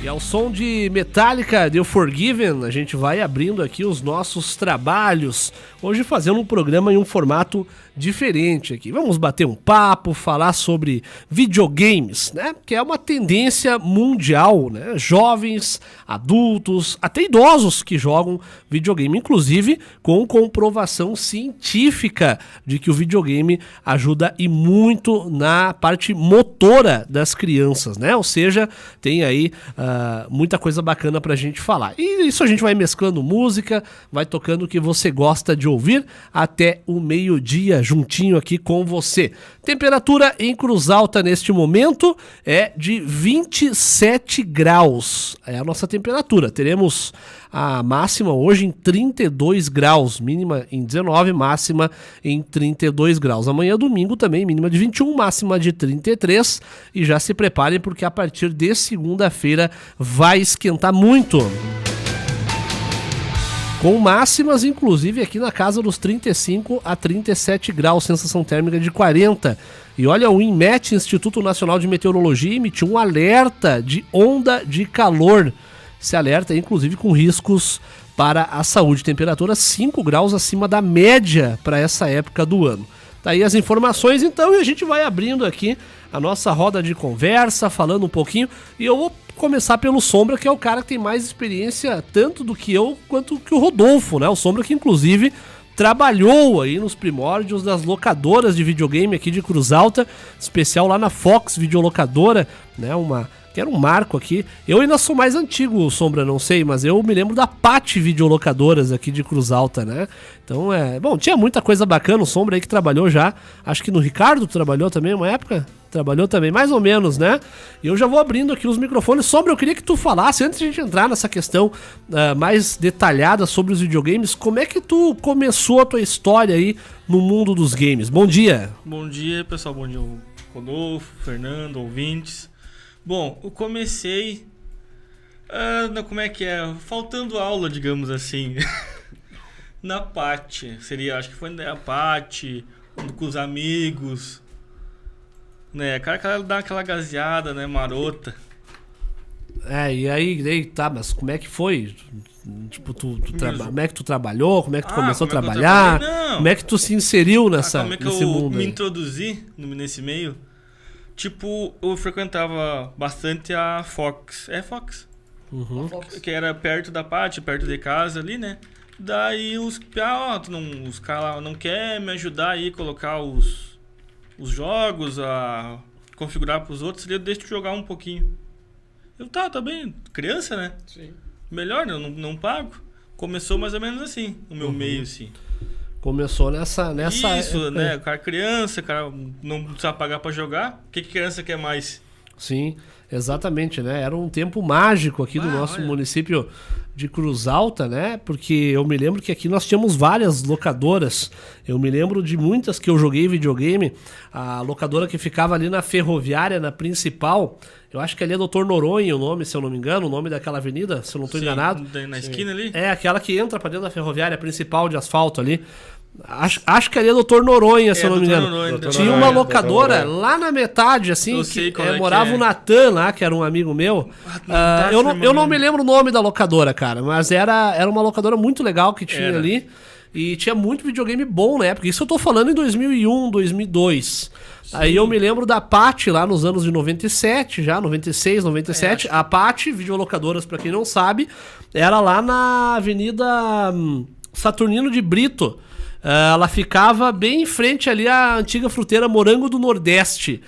E ao som de Metallica, The Forgiven, a gente vai abrindo aqui os nossos trabalhos. Hoje fazendo um programa em um formato diferente aqui. Vamos bater um papo, falar sobre videogames, né? Que é uma tendência mundial, né? Jovens, adultos, até idosos que jogam videogame, inclusive com comprovação científica de que o videogame ajuda e muito na parte motora das crianças, né? Ou seja, tem aí muita coisa bacana pra gente falar. E isso a gente vai mesclando música, vai tocando o que você gosta de ouvir até o meio-dia, juntinho aqui com você. Temperatura em Cruz Alta neste momento é de 27 graus. É a nossa temperatura. Teremos a máxima hoje em 32 graus, mínima em 19, máxima em 32 graus. Amanhã, domingo, também mínima de 21, máxima de 33. E já se preparem porque a partir de segunda-feira vai esquentar muito. Com máximas, inclusive, aqui na casa dos 35 a 37 graus, sensação térmica de 40. E olha, o INMET, Instituto Nacional de Meteorologia, emitiu um alerta de onda de calor. Esse alerta, inclusive, com riscos para a saúde. Temperatura 5 graus acima da média para essa época do ano. Tá aí as informações, então, e a gente vai abrindo aqui a nossa roda de conversa, falando um pouquinho. E eu vou começar pelo Sombra, que é o cara que tem mais experiência tanto do que eu quanto que o Rodolfo, né? O Sombra que, inclusive, trabalhou aí nos primórdios das locadoras de videogame aqui de Cruz Alta, especial lá na Fox Videolocadora, né? Que era um marco aqui. Eu ainda sou mais antigo, Sombra, não sei, mas eu me lembro da Pati Videolocadoras aqui de Cruz Alta, né? Então, bom, tinha muita coisa bacana, o Sombra aí que trabalhou já, acho que no Ricardo trabalhou também uma época? Trabalhou também, mais ou menos, né? E eu já vou abrindo aqui os microfones. Sombra, eu queria que tu falasse, antes de a gente entrar nessa questão mais detalhada sobre os videogames, como é que tu começou a tua história aí no mundo dos games? Bom dia! Bom dia, pessoal. Bom dia, Rodolfo, Fernando, ouvintes. Bom, eu comecei, como é que é? Faltando aula, digamos assim, na Pati. Acho que foi na Pati, com os amigos, né? Cara dá aquela gazeada, né, marota. E aí, tá, mas como é que foi? Tipo, como é que tu trabalhou? Como é que tu começou a trabalhar? Como é que tu se inseriu nesse mundo? Como é que eu me introduzi nesse meio? Tipo, eu frequentava bastante a Fox. É Fox? Uhum. Que era perto da Pati, perto de casa ali, né? Daí os caras não querem me ajudar aí a colocar os jogos, a configurar pros outros, eu deixo de jogar um pouquinho. Eu, tá bem, criança, né? Sim. Melhor, né? Eu não pago. Começou mais ou menos assim, o meu meio, assim. Começou nessa Isso, né? O cara criança, o cara não precisa pagar pra jogar. O que criança quer mais? Sim, exatamente, né? Era um tempo mágico aqui do nosso município de Cruz Alta, né? Porque eu me lembro que aqui nós tínhamos várias locadoras. Eu me lembro de muitas que eu joguei videogame. A locadora que ficava ali na Ferroviária, na principal, eu acho que ali é Dr. Noronha o nome, se eu não me engano, o nome daquela avenida, se eu não estou enganado. Na esquina ali? É, aquela que entra para dentro da Ferroviária principal de asfalto ali. Acho que ali é Dr. Noronha, se eu não me engano. Tinha uma locadora lá na metade, assim, morava o Natan lá, que era um amigo meu. Eu não me lembro o nome da locadora, cara, mas era uma locadora muito legal que tinha ali. E tinha muito videogame bom na época. Isso eu tô falando em 2001, 2002. Sim. Aí eu me lembro da Pati lá nos anos de 97, já, 96, 97. A Pati, videolocadoras, pra quem não sabe, era lá na Avenida Saturnino de Brito. Ela ficava bem em frente ali à antiga fruteira Morango do Nordeste.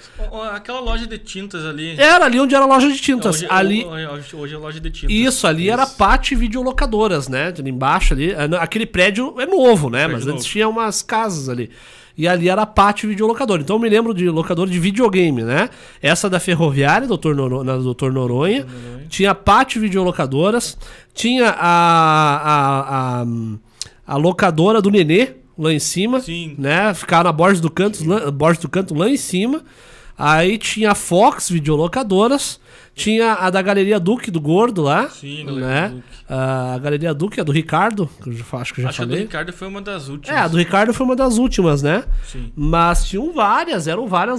Aquela loja de tintas ali. Era ali onde era a loja de tintas. Hoje é loja de tintas. Isso, ali era Pati Videolocadoras, né? Ali embaixo ali. Aquele prédio é novo, né? Mas antes tinha umas casas ali. E ali era a Pati Videolocadora. Então eu me lembro de locador de videogame, né? Essa da Ferroviária, na Dr. Noronha. Tinha a Pati Videolocadoras. Tinha a locadora do Nenê, lá em cima. Sim. Né? Ficava na borda do canto lá em cima. Aí tinha a Fox Videolocadoras, tinha a da Galeria Duque, do Gordo lá. Sim, né? Duque. A Galeria Duque é do Ricardo, que acho que eu já Acho que a falei. do Ricardo foi uma das últimas. A do Ricardo foi uma das últimas, né? Sim. Mas tinham várias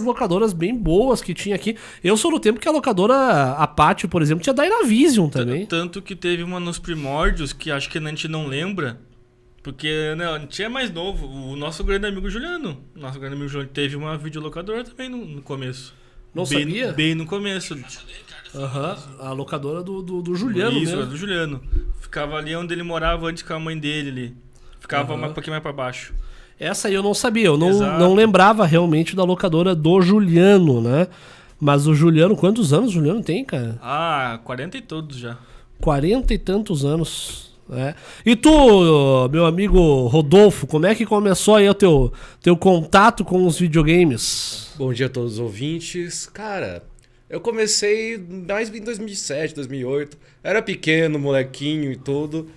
locadoras bem boas que tinha aqui. Eu sou do tempo que a locadora, a Pátio, por exemplo, tinha Dynavision também. Tanto que teve uma nos primórdios, que acho que a gente não lembra, porque a gente é mais novo. O nosso grande amigo Juliano. Nosso grande amigo Juliano teve uma videolocadora também no começo. Não sabia? Bem no começo. A locadora do Juliano Isso, mesmo. do Juliano. Ficava ali onde ele morava antes com a mãe dele ali. Ficava um pouquinho mais pra baixo. Essa aí eu não sabia, eu Exato. não lembrava realmente da locadora do Juliano, né? Mas o Juliano, quantos anos o Juliano tem, cara? 40 e todos já. 40 e tantos anos. Né? E tu, meu amigo Rodolfo, como é que começou aí o teu contato com os videogames? Bom dia a todos os ouvintes. Cara, eu comecei mais em 2007, 2008. Era pequeno, molequinho e tudo.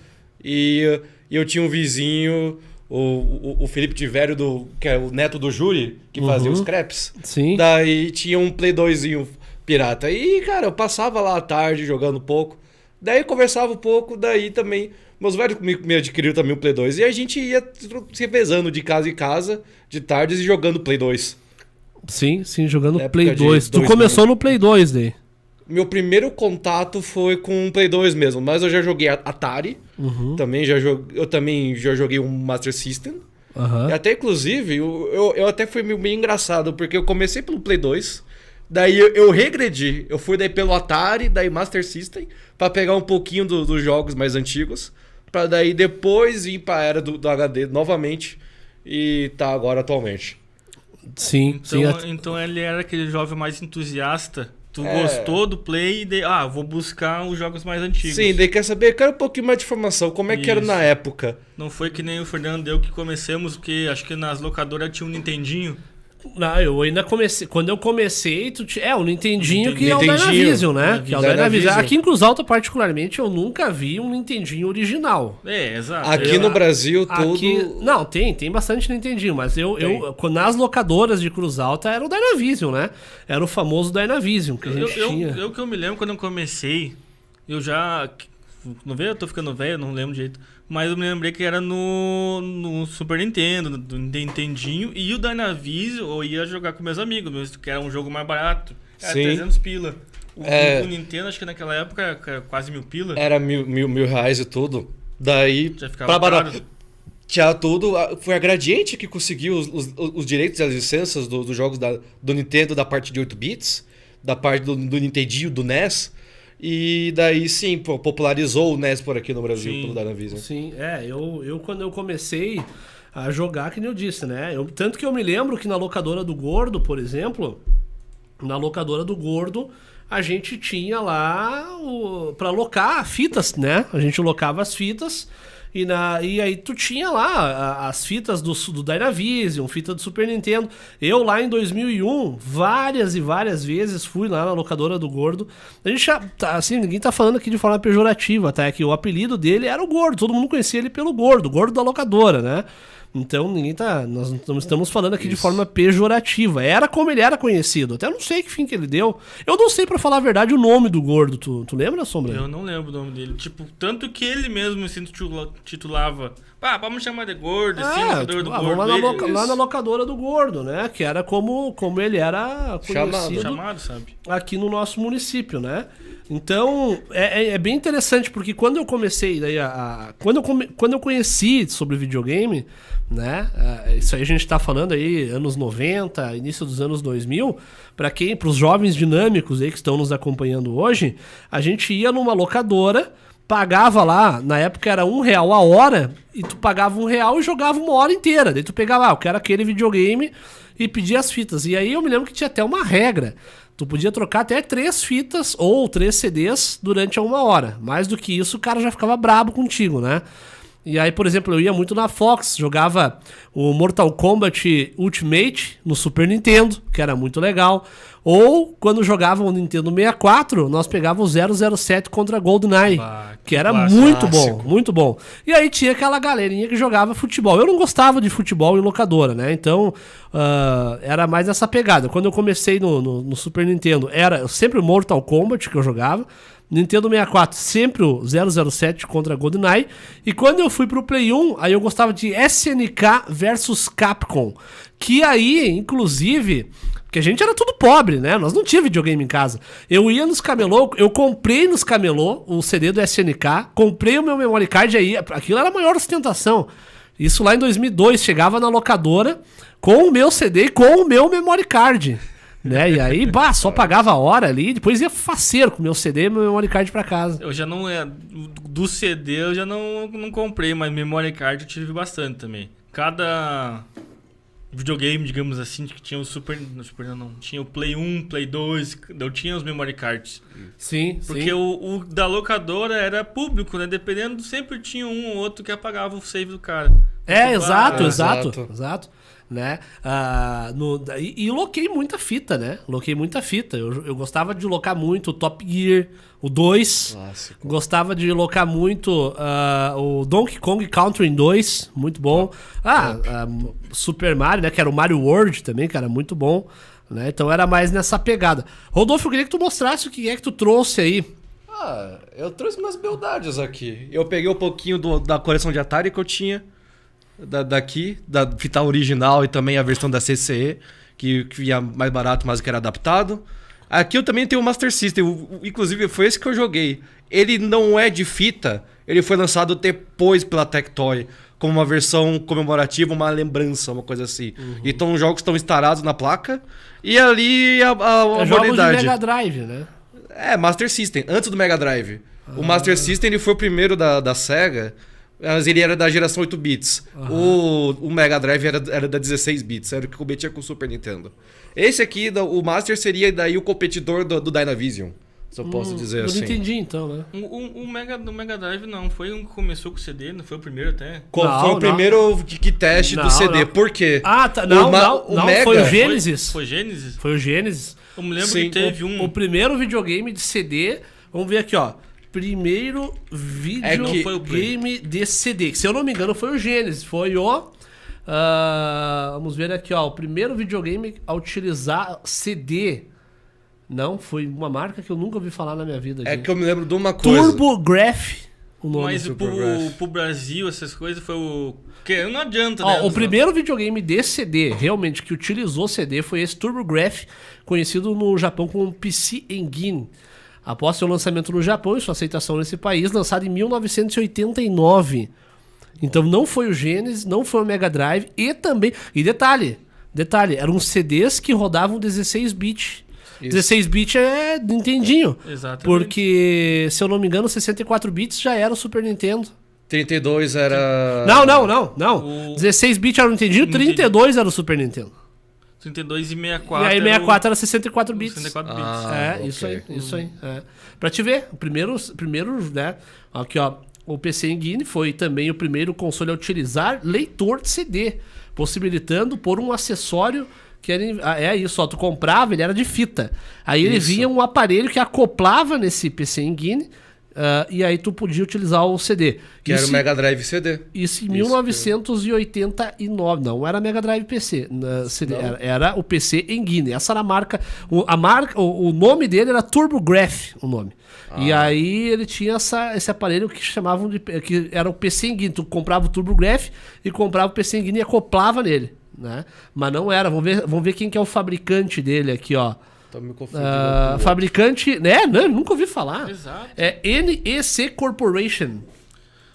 E eu tinha um vizinho, o Felipe Tivério, que é o neto do Júri, que fazia os crepes. Sim. Daí tinha um Play 2zinho pirata. E, cara, eu passava lá à tarde jogando um pouco. Daí conversava um pouco, daí também... Meus velhos me adquiriram também um Play 2. E a gente ia se revezando de casa em casa, de tardes, e jogando Play 2. Sim, jogando Época Play de 2. Tu 2000. começou no Play 2 daí. Meu primeiro contato foi com o Play 2 mesmo, mas eu já joguei Atari. Também eu também já joguei um Master System. E até, inclusive, eu até fui meio engraçado, porque eu comecei pelo Play 2, daí eu regredi. Eu fui daí pelo Atari, daí Master System, pra pegar um pouquinho dos jogos mais antigos, pra daí depois ir pra era do HD novamente e tá agora atualmente. Sim. Então ele era aquele jovem mais entusiasta. Tu gostou do Play e daí, vou buscar os jogos mais antigos. Sim, daí quer saber, eu quero um pouquinho mais de informação, como é que era Isso. na época? Não foi que nem o Fernando deu que comecemos, porque acho que nas locadoras tinha um Nintendinho. Não, eu ainda comecei. Quando eu comecei, o Nintendinho, que é o Nintendinho. Dynavision, né? Que é o Dynavision. Dynavision. Aqui em Cruz Alta, particularmente, eu nunca vi um Nintendinho original. Exato. Aqui no Brasil, tudo... Não, tem bastante Nintendinho, mas nas locadoras de Cruz Alta era o Dynavision, né? Era o famoso Dynavision que a gente tinha. Eu que eu me lembro quando eu comecei, eu já... Não veio, eu tô ficando velho, não lembro direito. Mas eu me lembrei que era no Super Nintendo, do Nintendinho. E o Dynavision eu ia jogar com meus amigos, que era um jogo mais barato. Era Sim. 300 pila. O Nintendo, acho que naquela época era quase 1000 pila. Era mil reais e tudo. Daí, Já ficava caro. tinha tudo. Foi a Gradiente que conseguiu os direitos e as licenças dos jogos do Nintendo da parte de 8 bits, da parte do Nintendinho, do NES. E daí sim, popularizou o NES por aqui no Brasil, Sim. pelo Dynavision. Sim, eu quando eu comecei a jogar, que nem eu disse, né? Tanto que eu me lembro que na locadora do Gordo, por exemplo, na locadora do Gordo, a gente tinha lá pra locar fitas, né? A gente locava as fitas e aí tu tinha lá as fitas do Dynavision, fita do Super Nintendo. Eu lá em 2001, várias e várias vezes fui lá na locadora do Gordo. A gente já, assim, ninguém tá falando aqui de forma pejorativa, tá? É que o apelido dele era o Gordo, todo mundo conhecia ele pelo Gordo, Gordo da locadora, né? Então nós não estamos falando aqui de forma pejorativa. Era como ele era conhecido. Até não sei que fim que ele deu. Eu não sei, pra falar a verdade, o nome do Gordo. Tu lembra, Sombra? Eu não lembro o nome dele. Tipo, tanto que ele mesmo se titulava. Vamos chamar de Gordo, assim, locador do Gordo. Vamos lá na locadora do Gordo, né? Que era como ele era conhecido Chamado, sabe? aqui no nosso município, né? Então, é bem interessante, porque quando eu comecei, daí quando eu conheci sobre videogame, né? Isso aí a gente tá falando aí, anos 90, início dos anos 2000, para os jovens dinâmicos aí que estão nos acompanhando hoje, a gente ia numa locadora, pagava lá, na época era R$1 a hora, e tu pagava R$1 e jogava uma hora inteira. Daí tu pegava, eu quero aquele videogame, e pedia as fitas. E aí eu me lembro que tinha até uma regra. Tu podia trocar até 3 fitas ou 3 CDs durante a 1 hora. Mais do que isso, o cara já ficava brabo contigo, né? E aí, por exemplo, eu ia muito na Fox, jogava o Mortal Kombat Ultimate no Super Nintendo, que era muito legal. Ou, quando jogava o Nintendo 64, nós pegávamos o 007 contra GoldenEye, que era muito bom, muito bom. E aí tinha aquela galerinha que jogava futebol. Eu não gostava de futebol em locadora, né? Então, era mais essa pegada. Quando eu comecei no Super Nintendo, era sempre o Mortal Kombat que eu jogava. Nintendo 64, sempre o 007 contra GoldenEye. E quando eu fui pro Play 1, aí eu gostava de SNK versus Capcom. Que aí, inclusive, porque a gente era tudo pobre, né? Nós não tínhamos videogame em casa. Eu ia nos camelô, eu comprei nos camelô o CD do SNK, comprei o meu memory card aí, aquilo era a maior ostentação. Isso lá em 2002, chegava na locadora com o meu CD e com o meu memory card. Né? E aí, só pagava a hora ali, depois ia faceiro com o meu CD e meu memory card pra casa. Eu já não do CD eu já não comprei, mas memory card eu tive bastante também. Cada videogame, digamos assim, que tinha o tinha o Play 1, Play 2, eu tinha os memory cards. Sim, porque sim. O da locadora era público, né? Dependendo, sempre tinha um ou outro que apagava o save do cara. Exato. Né? E loquei muita fita, né? Eu gostava de locar muito o Top Gear, o 2. Clássico. Gostava de locar muito o Donkey Kong Country 2, muito bom. Super Mario, né? Que era o Mario World também, que era muito bom. Né? Então era mais nessa pegada. Rodolfo, eu queria que tu mostrasse o que é que tu trouxe aí. Eu trouxe umas beldades aqui. Eu peguei um pouquinho da coleção de Atari que eu tinha. Daqui, da fita original e também a versão da CCE, que ia mais barato, mas que era adaptado. Aqui eu também tenho o Master System, inclusive foi esse que eu joguei. Ele não é de fita, ele foi lançado depois pela Tectoy, como uma versão comemorativa, uma lembrança, uma coisa assim. Então os jogos estão instalados na placa e ali a jogos de Mega Drive, né? Master System, antes do Mega Drive. O Master System ele foi o primeiro da Sega. Mas ele era da geração 8 bits. O Mega Drive era da 16 bits. Era o que competia com o Super Nintendo. Esse aqui, o Master, seria daí o competidor do Dynavision. Se eu posso dizer assim. Eu não entendi então, né? O Mega Drive não. Foi um que começou com o CD, não foi o primeiro até? Foi o primeiro teste do CD. Por quê? Não. Mega... Foi o Genesis. Foi Genesis? Foi o Genesis. Eu me lembro que teve o primeiro videogame de CD. Vamos ver aqui, ó. Primeiro videogame de CD. Se eu não me engano, foi o Genesis. Foi o... vamos ver aqui, ó. O primeiro videogame a utilizar CD. Não, foi uma marca que eu nunca ouvi falar na minha vida. É que eu me lembro de uma coisa. TurboGrafx, o nome. Mas pro Brasil, essas coisas, foi o... Que não adianta, né? O primeiro videogame de CD, realmente, que utilizou CD foi esse TurboGrafx, conhecido no Japão como PC Engine. Após seu lançamento no Japão e sua aceitação nesse país, lançado em 1989. Então não foi o Genesis, não foi o Mega Drive e também... E detalhe, eram CDs que rodavam 16 bits. 16 bits é Nintendinho. Exatamente. Porque, se eu não me engano, 64 bits já era o Super Nintendo. 32 era... Não. 16 bits era o Nintendinho, 32 era o Super Nintendo. 32 e 64. E aí 64 era 64 bits. 64 bits. Okay. Isso aí. Pra te ver, o primeiro, né? Aqui, ó. O PC Engine foi também o primeiro console a utilizar leitor de CD, possibilitando por um acessório que era isso, ó. Tu comprava, ele era de fita. Aí ele vinha um aparelho que acoplava nesse PC Engine. E aí tu podia utilizar o CD. Que era o Mega Drive CD. Isso em 1989. Não era Mega Drive PC. CD, era o PC Engine. Essa era a marca. O nome dele era TurboGrafx, o nome. E aí ele tinha esse aparelho que chamavam de... que era o PC Engine. Tu comprava o TurboGrafx e comprava o PC Engine e acoplava nele. Né? Mas não era. Vamos ver quem que é o fabricante dele aqui, ó. Fabricante, né? Não, nunca ouvi falar. Exato. É NEC Corporation.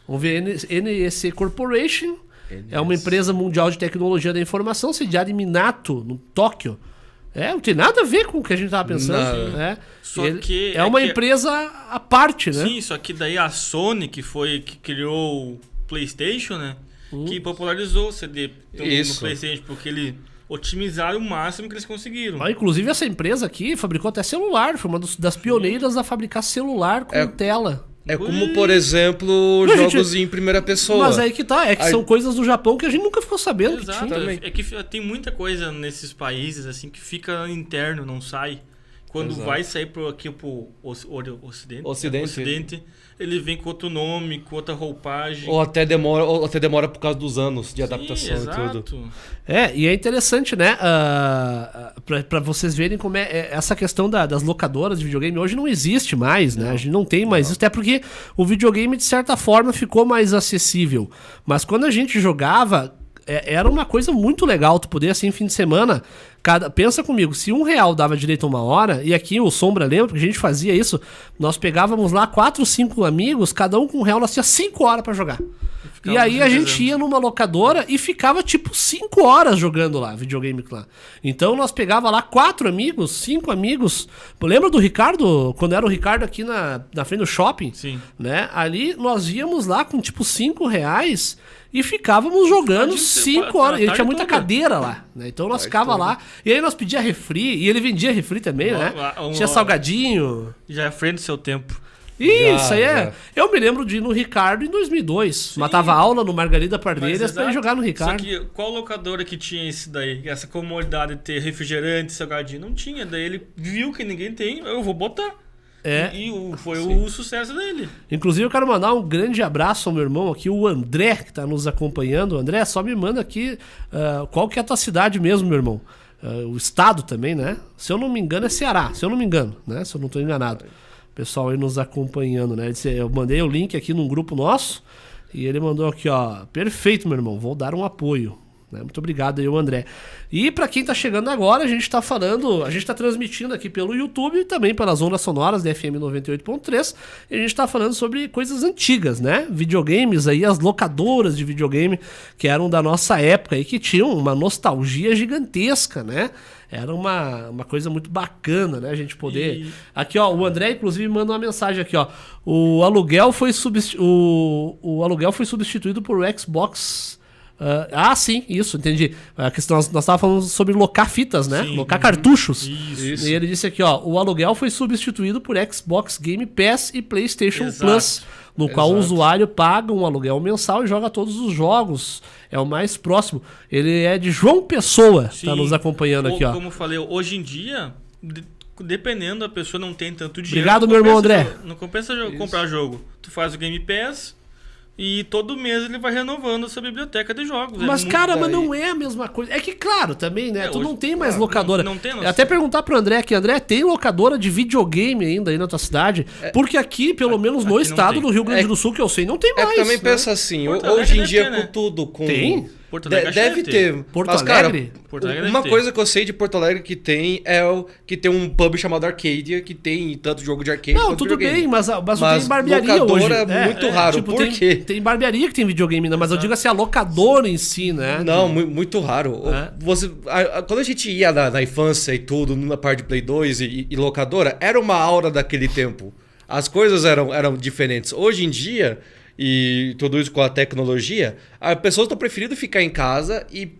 Vamos ver, NEC Corporation. É uma empresa mundial de tecnologia da informação, sediada em Minato, no Tóquio. Não tem nada a ver com o que a gente estava pensando. Né? É uma empresa à parte, né? Sim, só que daí a Sony, que criou o PlayStation, né? Que popularizou o CD no PlayStation, porque ele... otimizaram o máximo que eles conseguiram. Inclusive essa empresa aqui fabricou até celular. Foi uma das pioneiras a fabricar celular com tela. É como, por exemplo, jogos em primeira pessoa. Mas aí que tá, que são coisas do Japão que a gente nunca ficou sabendo. Exato, que tinha. é que tem muita coisa nesses países assim que fica interno, não sai. Quando vai sair aqui pro Ocidente, ele vem com outro nome, com outra roupagem. Ou até demora por causa dos anos de adaptação e tudo. E é interessante, né? Pra vocês verem como essa questão das locadoras de videogame hoje não existe mais, né? A gente não tem mais isso, até porque o videogame, de certa forma, ficou mais acessível. Mas quando a gente jogava, era uma coisa muito legal. Tu poder, assim, fim de semana... Pensa comigo, se R$1 dava direito a 1 hora, e aqui o Sombra lembra que a gente fazia isso, nós pegávamos lá 4 ou 5 amigos, cada um com R$1, nós tinha 5 horas pra jogar. E aí a gente ia numa locadora e ficava tipo 5 horas jogando lá, videogame lá. Então nós pegava lá 4 amigos, 5 amigos. Lembra do Ricardo? Quando era o Ricardo aqui na frente do shopping? Sim. Né? Ali nós íamos lá com tipo R$5 e ficávamos jogando 5 horas. Ele tinha muita cadeira lá, né? Então nós ficava lá. E aí nós pedia refri, e ele vendia refri também, né? Tinha salgadinho. Já é frente do seu tempo. Isso aí é. Eu me lembro de ir no Ricardo em 2002. Sim. Matava aula no Margarida Pardeiras pra ir jogar no Ricardo. Só que qual locadora que tinha isso daí? Essa comodidade de ter refrigerante, salgadinho? Não tinha. Daí ele viu que ninguém tem, eu vou botar. E foi o sucesso dele. Inclusive eu quero mandar um grande abraço ao meu irmão aqui, o André, que tá nos acompanhando. André, só me manda aqui qual que é a tua cidade mesmo, meu irmão. O estado também, né? Se eu não me engano é Ceará, se eu não me engano, né? Se eu não tô enganado. Pessoal aí nos acompanhando, né? Eu mandei o link aqui num grupo nosso e ele mandou aqui, ó. Perfeito, meu irmão, vou dar um apoio. Né? Muito obrigado aí, o André. E pra quem tá chegando agora, a gente tá transmitindo aqui pelo YouTube e também pelas ondas sonoras da FM 98.3. E a gente tá falando sobre coisas antigas, né? Videogames aí, as locadoras de videogame que eram da nossa época e que tinham uma nostalgia gigantesca, né? Era uma coisa muito bacana, né? A gente poder... Aqui, ó, o André, inclusive, manda uma mensagem aqui, ó. O aluguel foi substituído por Xbox... sim, isso, entendi. A questão, nós estávamos falando sobre locar fitas, né? Sim, locar cartuchos. Isso. E ele disse aqui, ó, o aluguel foi substituído por Xbox Game Pass e PlayStation Plus, no qual o usuário paga um aluguel mensal e joga todos os jogos. É o mais próximo. Ele é de João Pessoa, tá nos acompanhando aqui, ó. Como eu falei, hoje em dia, dependendo, a pessoa não tem tanto dinheiro. Obrigado, meu irmão André. Não compensa comprar jogo. Tu faz o Game Pass... E todo mês ele vai renovando a sua biblioteca de jogos. Mas, mas não é a mesma coisa. É que, claro, também, né? Tu não tem mais locadora. Não tem até perguntar pro André aqui. André, tem locadora de videogame ainda aí na tua cidade? Porque aqui, pelo menos no estado do Rio Grande do Sul, que eu sei, não tem mais. Também pensa assim, hoje em dia com tudo... Tem? Porto Alegre deve ter. Porto Alegre? Uma coisa que eu sei de Porto Alegre que tem é que tem um pub chamado Arcadia, que tem tanto jogo de arcade quanto tudo videogame. Bem, mas tem barbearia hoje. É muito raro. Tipo, por quê? Tem barbearia que tem videogame ainda, mas eu digo assim, a locadora em si, né? Não, muito raro. Quando a gente ia na infância e tudo, na parte de Play 2 e locadora, era uma aura daquele tempo. As coisas eram diferentes. Hoje em dia... E tudo isso com a tecnologia, as pessoas estão preferindo ficar em casa e,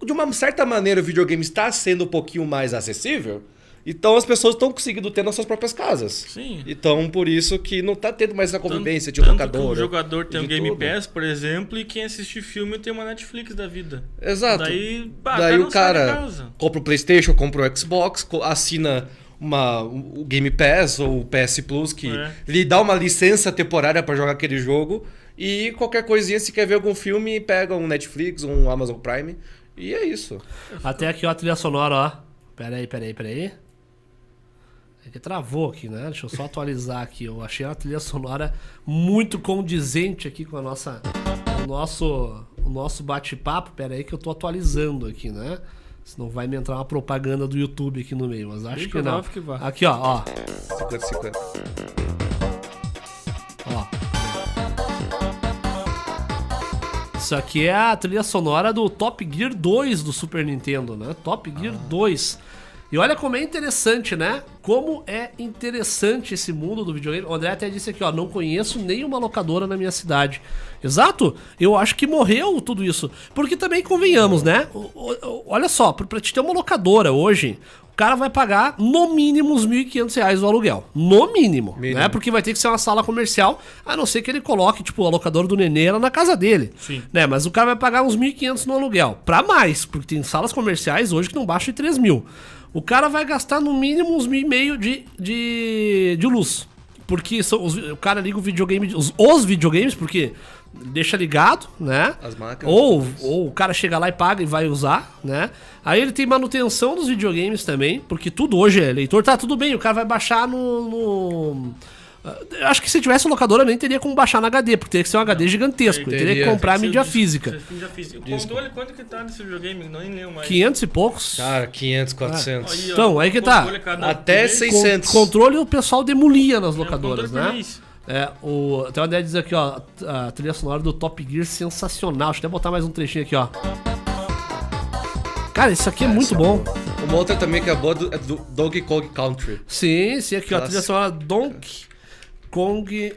de uma certa maneira, o videogame está sendo um pouquinho mais acessível. Então as pessoas estão conseguindo ter nas suas próprias casas. Sim. Então por isso que não está tendo mais essa convivência de locador. O jogador tem um Game Pass, por exemplo, e quem assiste filme tem uma Netflix da vida. Exato. Daí o cara compra o PlayStation, compra o Xbox, assina... o Game Pass ou o PS Plus que lhe dá uma licença temporária para jogar aquele jogo e qualquer coisinha, se quer ver algum filme, pega um Netflix, um Amazon Prime e é isso. Até aqui ó, a trilha sonora, ó. Peraí. É que travou aqui, né? Deixa eu só atualizar aqui. Eu achei a trilha sonora muito condizente aqui com o nosso bate-papo. Peraí que eu tô atualizando aqui, né? Senão vai me entrar uma propaganda do YouTube aqui no meio, mas acho que não. Aqui, ó. 50-50. Ó. Isso aqui é a trilha sonora do Top Gear 2 do Super Nintendo, né? Top Gear 2. E olha como é interessante, né? Como é interessante esse mundo do videogame. O André até disse aqui, ó, não conheço nenhuma locadora na minha cidade. Exato, eu acho que morreu tudo isso. Porque também convenhamos, né? Olha só, pra te ter uma locadora hoje, o cara vai pagar no mínimo uns R$1.500 o aluguel. No mínimo, né? Porque vai ter que ser uma sala comercial, a não ser que ele coloque, tipo, a locadora do Nenê lá na casa dele. Sim. Né? Mas o cara vai pagar uns R$1.500 no aluguel. Pra mais, porque tem salas comerciais hoje que não baixam de R$3.000. O cara vai gastar no mínimo uns R$1.500 de luz. Porque o cara liga o videogame, os videogames, porque deixa ligado, né? As máquinas. Ou o cara chega lá e paga e vai usar, né? Aí ele tem manutenção dos videogames também, porque tudo hoje é leitor. Tá, tudo bem, o cara vai baixar acho que se tivesse locadora nem teria como baixar na HD, porque teria que ser um HD gigantesco. Ele teria que comprar mídia física. O controle, quanto que tá nesse videogame? Não nem lembro mais. 500 e poucos. Cara, 500, 400. Aí, ó, Então, aí que tá. Até 600. Controle o pessoal demolia nas locadoras, controle né? isso. Tem uma ideia de dizer aqui, ó, a trilha sonora do Top Gear sensacional. Deixa eu até botar mais um trechinho aqui, ó. Cara, isso aqui é muito bom. Uma outra também que é boa é do Donkey Kong Country. Sim, aqui, ó, a trilha sonora Donkey Kong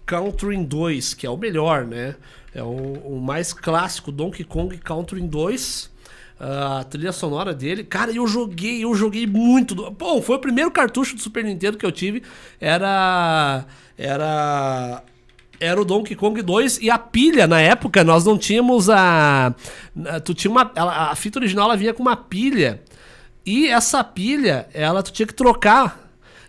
Country 2, que é o melhor, né? É o mais clássico, Donkey Kong Country 2. A trilha sonora dele, cara, eu joguei muito. Bom, foi o primeiro cartucho do Super Nintendo que eu tive. Era o Donkey Kong 2 e a pilha, na época, nós não tínhamos a fita original, ela vinha com uma pilha. E essa pilha, tu tinha que trocar.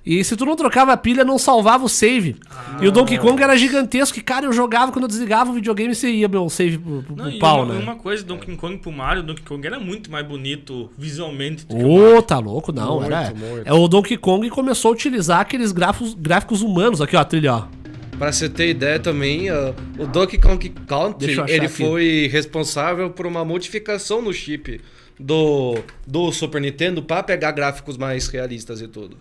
E se tu não trocava a pilha, não salvava o save. E o Donkey Kong era gigantesco. E, cara, eu jogava, quando eu desligava o videogame, você ia meu save pro pau, né? Uma coisa, Donkey Kong pro Mario, Donkey Kong era muito mais bonito visualmente do que o Mario. Tá louco? Não, muito. O Donkey Kong começou a utilizar aqueles gráficos humanos. Aqui, ó, a trilha, ó. Pra você ter ideia também, o Donkey Kong Country, ele aqui. foi responsável por uma modificação no chip do Super Nintendo pra pegar gráficos mais realistas e tudo.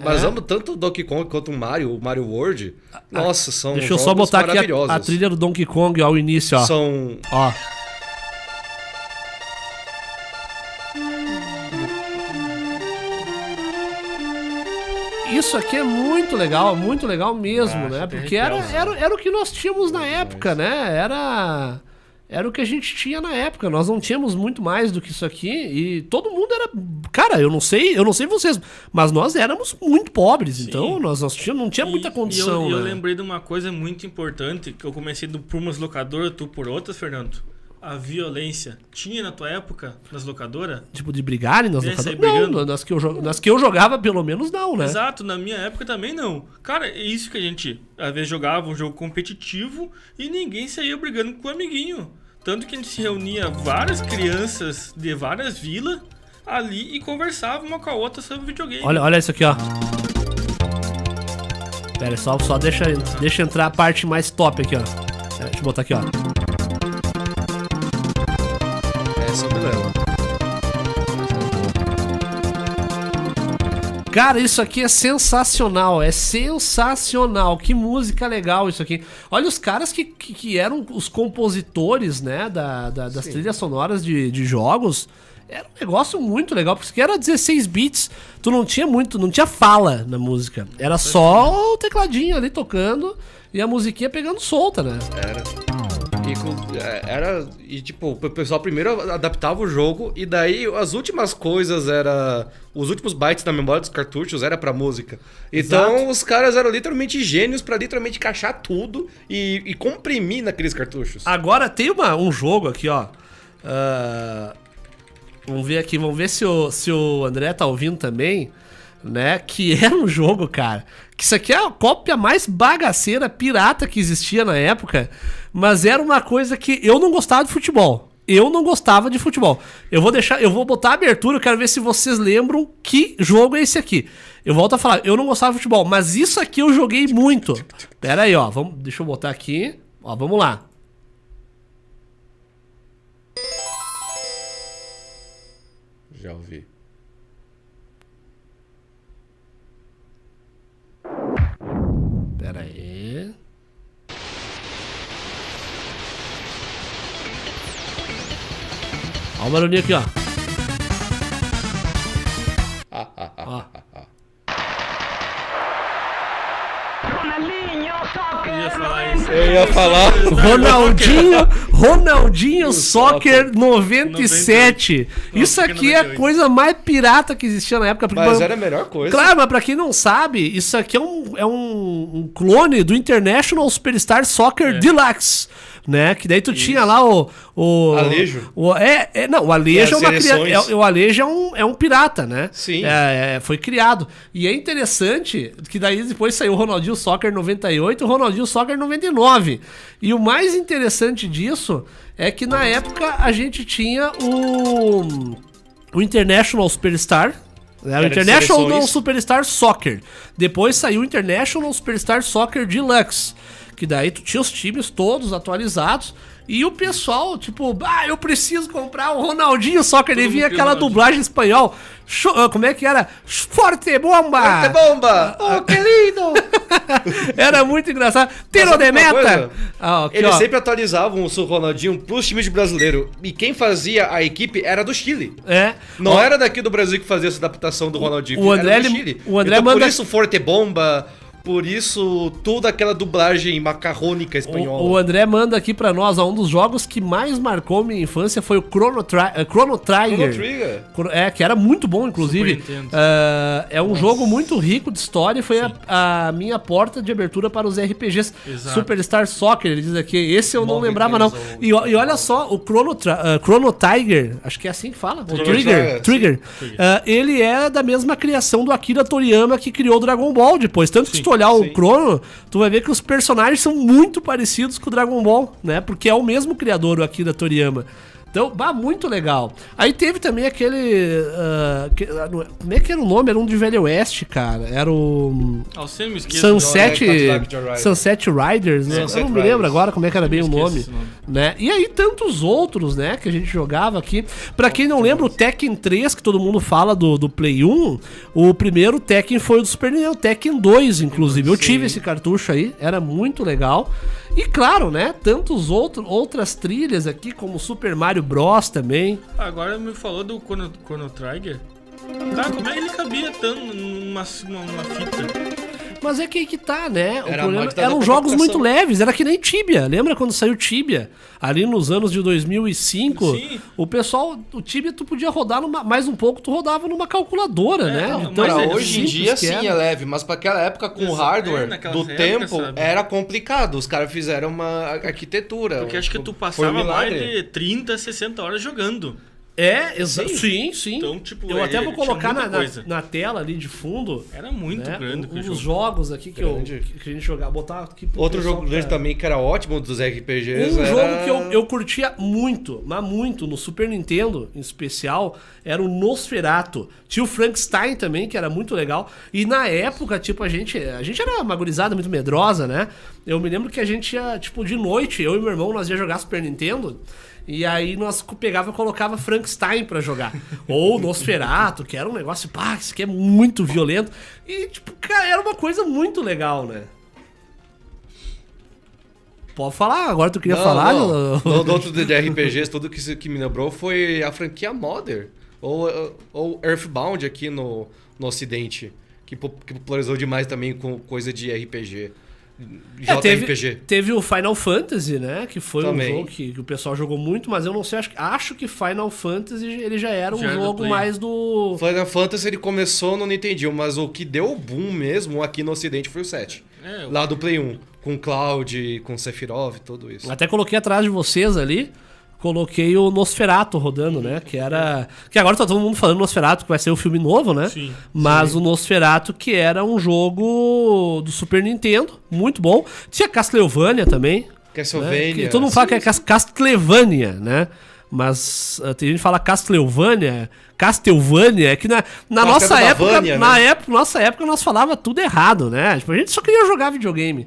Mas amo tanto o Donkey Kong quanto o Mario World. Nossa, são Deixa eu só botar aqui a trilha do Donkey Kong ao início, ó. Ó. Isso aqui é muito legal mesmo, né? Porque era o que nós tínhamos na época, né? Era o que a gente tinha na época. Nós não tínhamos muito mais do que isso aqui. E todo mundo era... Cara, eu não sei vocês, mas nós éramos muito pobres. Sim. Então nós não tinha muita condição. Eu lembrei de uma coisa muito importante, que eu comecei por umas locadoras, tu por outras, Fernando. A violência tinha na tua época nas locadoras? Tipo, de brigarem nas locadoras? Não, nas que eu jogava, pelo menos não, né? Exato, na minha época também não. Cara, é isso que a gente, às vezes, jogava um jogo competitivo e ninguém saía brigando com o amiguinho. Tanto que a gente se reunia várias crianças de várias vilas ali e conversava uma com a outra sobre videogame. Olha isso aqui, ó. Pera, só deixa entrar a parte mais top aqui, ó. Deixa eu botar aqui, ó. Essa eu me lembro. Cara, isso aqui é sensacional, que música legal isso aqui. Olha os caras que eram os compositores, né, das trilhas sonoras de jogos. Era um negócio muito legal, porque era 16 bits, tu não tinha fala na música. Era só o tecladinho ali tocando e a musiquinha pegando solta, né? E tipo, o pessoal primeiro adaptava o jogo e daí as últimas coisas os últimos bytes da memória dos cartuchos era pra música. Então Exato. Os caras eram literalmente gênios pra literalmente encaixar tudo e comprimir naqueles cartuchos. Agora tem um jogo aqui, ó. Vamos ver se o André tá ouvindo também, né? Que era um jogo, cara, que isso aqui é a cópia mais bagaceira, pirata que existia na época, mas era uma coisa que eu não gostava de futebol. Eu vou botar a abertura, eu quero ver se vocês lembram que jogo é esse aqui. Eu volto a falar, eu não gostava de futebol, mas isso aqui eu joguei muito. Pera aí, ó, deixa eu botar aqui, ó, vamos lá. Já ouvi. Pera aí. Olha o barulhinho aqui, ó. Eu ia falar. Ronaldinho Soccer 97. Isso aqui é a coisa mais pirata que existia na época. Mas era a melhor coisa. Claro, mas pra quem não sabe, isso aqui é um clone do International Superstar Soccer Deluxe. Né? Que daí tu tinha lá o Alejo. O Alejo o Alejo é um pirata, né? Sim. Foi criado. E é interessante que daí depois saiu o Ronaldinho Soccer 98 e o Ronaldinho Soccer 99. E o mais interessante disso é que na época a gente tinha o International Superstar. O International Superstar Soccer. Depois saiu o International Superstar Soccer Deluxe. Que daí tu tinha os times todos atualizados. E o pessoal, tipo, eu preciso comprar o Ronaldinho Soccer. Ele vinha aquela dublagem em espanhol. Como é que era? Forte bomba! Forte bomba! Oh, que lindo! Era muito engraçado. Tiro de meta! Eles sempre atualizavam o Ronaldinho pros times de brasileiro. E quem fazia a equipe era do Chile. Não era daqui do Brasil que fazia essa adaptação do Ronaldinho. Era do Chile. O André manda... Por isso, Forte bomba... Por isso, toda aquela dublagem macarrônica espanhola. O André manda aqui pra nós, um dos jogos que mais marcou minha infância foi o Chrono Trigger. Que era muito bom, inclusive. É um jogo muito rico de história e foi a minha porta de abertura para os RPGs. Exato. Superstar Soccer, ele diz aqui. Esse eu não lembrava, não. E olha só, o Chrono Tiger, acho que é assim que fala. O Trigger. Ele é da mesma criação do Akira Toriyama que criou o Dragon Ball depois. Tanto que se tu olhar o Chrono, tu vai ver que os personagens são muito parecidos com o Dragon Ball, né? Porque é o mesmo criador, o Akira Toriyama. Então, muito legal. Aí teve também aquele... como é que era o nome? Era um de Velho Oeste, cara. Era o... Sunset Riders, né? Eu não me lembro agora como é que era bem o nome. Né? E aí tantos outros, né? Que a gente jogava aqui. Pra quem não lembra, o Tekken 3, que todo mundo fala do Play 1, o primeiro Tekken foi o do Super Nintendo. Tekken 2, inclusive. Eu tive esse cartucho aí. Era muito legal. E claro, né? Tantos outras trilhas aqui, como Super Mario Bros também. Agora me falou do Chrono Trigger. Cara, como é que ele cabia tanto numa fita? Mas é que aí que tá, né? Eram jogos muito leves, era que nem Tibia. Lembra quando saiu Tibia? Ali nos anos de 2005, Sim. o Tibia tu podia rodar mais um pouco, tu rodava numa calculadora, né? Então, hoje em dia sim é leve, mas para aquela época com o hardware do tempo era complicado. Os caras fizeram uma arquitetura. Porque acho que tu passava mais de 30, 60 horas jogando. Exato. Sim. Então, tipo, eu até vou colocar na tela ali de fundo. Era muito grande um dos jogos aqui que a gente jogava. Botar aqui pro outro jogo grande também que era ótimo dos RPGs. Jogo que eu curtia muito, mas muito, no Super Nintendo em especial, era o Nosferatu. Tinha o Frankenstein também, que era muito legal. E na época, tipo, a gente era uma gurizada muito medrosa, né? Eu me lembro que a gente ia, tipo, de noite, eu e meu irmão, nós ia jogar Super Nintendo. E aí nós pegava e colocava Frankenstein pra jogar. Ou Nosferatu, que era um negócio, isso aqui é muito violento. E, tipo, cara, era uma coisa muito legal, né? Pode falar, agora tu queria falar? Não, do outro de RPGs, tudo que me lembrou foi a franquia Modern. Ou Earthbound aqui no Ocidente. Que popularizou demais também com coisa de RPG. Teve o Final Fantasy, né? Que foi também. Um jogo que o pessoal jogou muito, mas eu não sei, acho que Final Fantasy ele já era um jogo mais do... Final Fantasy ele começou no Nintendo, mas o que deu o boom mesmo aqui no Ocidente foi o 7. Lá do Play 1, com Cloud, com Sephiroth, tudo isso. Até coloquei atrás de vocês ali, coloquei o Nosferatu rodando, né? Que agora tá todo mundo falando Nosferatu, que vai ser o filme novo, né? Sim. Mas o Nosferatu, que era um jogo do Super Nintendo, muito bom. Tinha Castlevania também. Castlevania. Né? Todo mundo fala que é Castlevania, né? Mas tem gente que fala Castlevania, é que na nossa época, né? Nossa época nós falava tudo errado, né? Tipo, a gente só queria jogar videogame.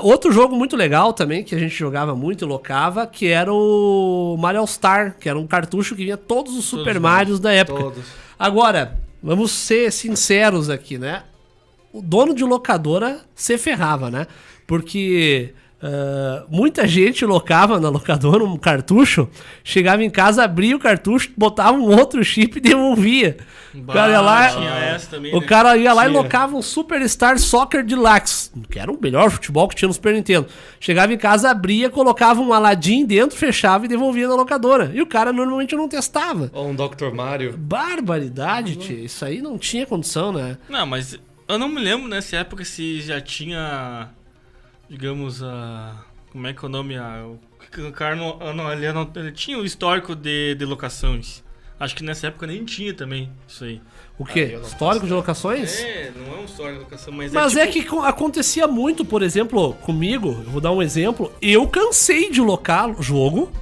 Outro jogo muito legal também, que a gente jogava muito e locava, que era o Mario All-Star, que era um cartucho que vinha todos os Super Marios da época. Todos. Agora, vamos ser sinceros aqui, né? O dono de locadora se ferrava, né? Porque muita gente locava na locadora um cartucho, chegava em casa, abria o cartucho, botava um outro chip e devolvia. O cara ia lá, também, o cara ia lá e locava um Superstar Soccer Deluxe, que era o melhor futebol que tinha no Super Nintendo. Chegava em casa, abria, colocava um Aladdin dentro, fechava e devolvia na locadora. E o cara normalmente não testava. Ou um Dr. Mario. Barbaridade, tia. Isso aí não tinha condição, né? Não, mas eu não me lembro nessa época se já tinha, digamos, como é que é o nome? O cara ele tinha o histórico de locações. Acho que nessa época nem tinha também isso aí. O quê? Histórico de locações? Não é um histórico de locação, mas é que acontecia muito, por exemplo, comigo, eu vou dar um exemplo, eu cansei de locar jogo,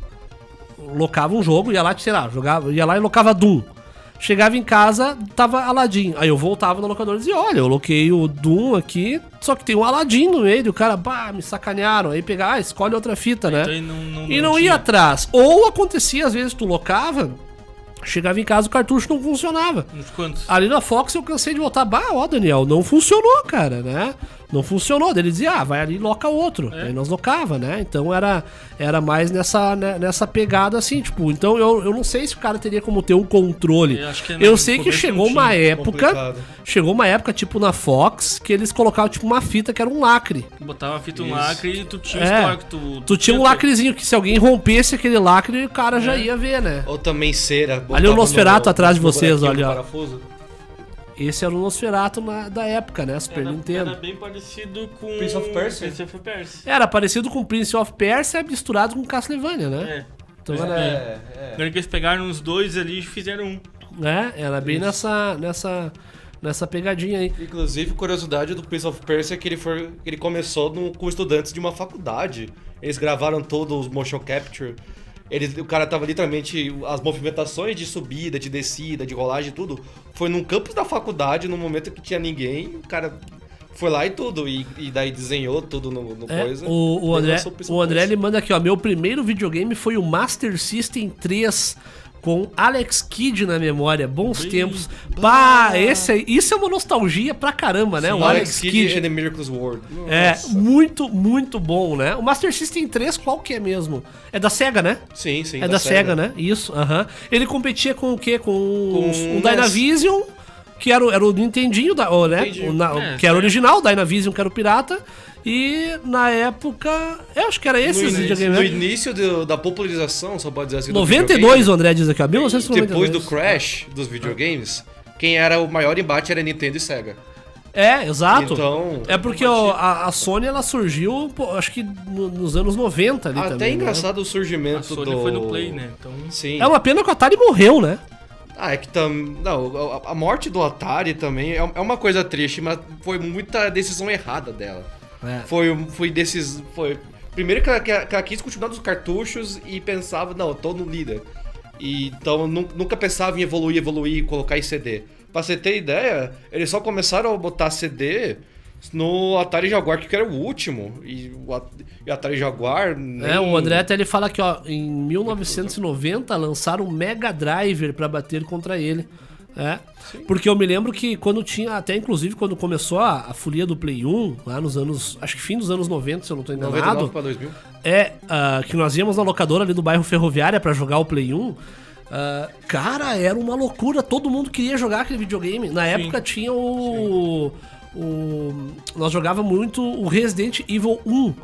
locava um jogo, ia lá, sei lá, ia lá e locava Doom. Chegava em casa, tava Aladdin. Aí eu voltava na locadora e dizia, olha, eu loquei o Doom aqui, só que tem um Aladdin no meio. E o cara, me sacanearam. Aí pegava, escolhe outra fita, né? Então, e não ia atrás. Ou acontecia, às vezes, tu locava, chegava em casa, o cartucho não funcionava. Uns quantos? Ali na Fox eu cansei de voltar, Daniel, não funcionou, cara, né? Não funcionou. Daí ele dizia, vai ali e loca outro. Aí nós locava, né? Então era mais nessa pegada assim, tipo, então eu não sei se o cara teria como ter um controle. Eu sei que chegou uma época, tipo na Fox, que eles colocavam tipo uma fita que era um lacre. Botava a fita um lacre e tu tinha histórico. Tu tinha um lacrezinho que se alguém rompesse aquele lacre, o cara já ia ver, né? Ou também cera. Ali o Nosferatu atrás de vocês, olha, ó. Esse era o Nosferatu da época, né? Super Nintendo. Era bem parecido com Prince of Persia. Era parecido com Prince of Persia misturado com Castlevania, né? Então era que eles pegaram os dois ali e fizeram um. Era bem nessa pegadinha aí. Inclusive, curiosidade do Prince of Persia é que ele começou com estudantes de uma faculdade. Eles gravaram todos os motion capture. O cara tava literalmente... As movimentações de subida, de descida, de rolagem e tudo... Foi num campus da faculdade, no momento que tinha ninguém. O cara foi lá e tudo. E daí desenhou tudo no coisa. O André ele manda aqui, ó. Meu primeiro videogame foi o Master System 3... Com Alex Kidd na memória, bons tempos. Isso é uma nostalgia pra caramba, né? Sim, o Alex Kidd and the Miracles World. Nossa. Muito, muito bom, né? O Master System 3, qual que é mesmo? É da SEGA, né? Sim. É da SEGA, né? Isso, Ele competia com o quê? Com o Dynavision, que era o Nintendinho, né? Que era o original, o Dynavision, que era o pirata. E na época, eu acho que era esse videogame. No início da popularização, só pode dizer assim, 92, o André diz aqui, ó. 1992. Depois do crash dos videogames, quem era o maior embate era Nintendo e Sega. Exato. Então, porque a Sony, ela surgiu, acho que nos anos 90 ali também. Até engraçado, né? O surgimento a Sony foi no Play, né? Então... Sim. É uma pena que o Atari morreu, né? É que não, a morte do Atari também é uma coisa triste, mas foi muita decisão errada dela. Primeiro que ela quis continuar dos cartuchos e pensava, não, eu tô no líder. Então nunca pensava em evoluir, colocar em CD. Pra você ter ideia, eles só começaram a botar CD no Atari Jaguar, que era o último. E o Atari Jaguar... O André até ele fala que, ó, em 1990 lançaram um Mega Driver pra bater contra ele. Porque eu me lembro que até inclusive quando começou a folia do Play 1, lá nos anos, acho que fim dos anos 90, se eu não tô enganado. 99 pra 2000. Que nós íamos na locadora ali do bairro Ferroviária pra jogar o Play 1. Cara, era uma loucura, todo mundo queria jogar aquele videogame. Na época tinha nós jogávamos muito o Resident Evil 1,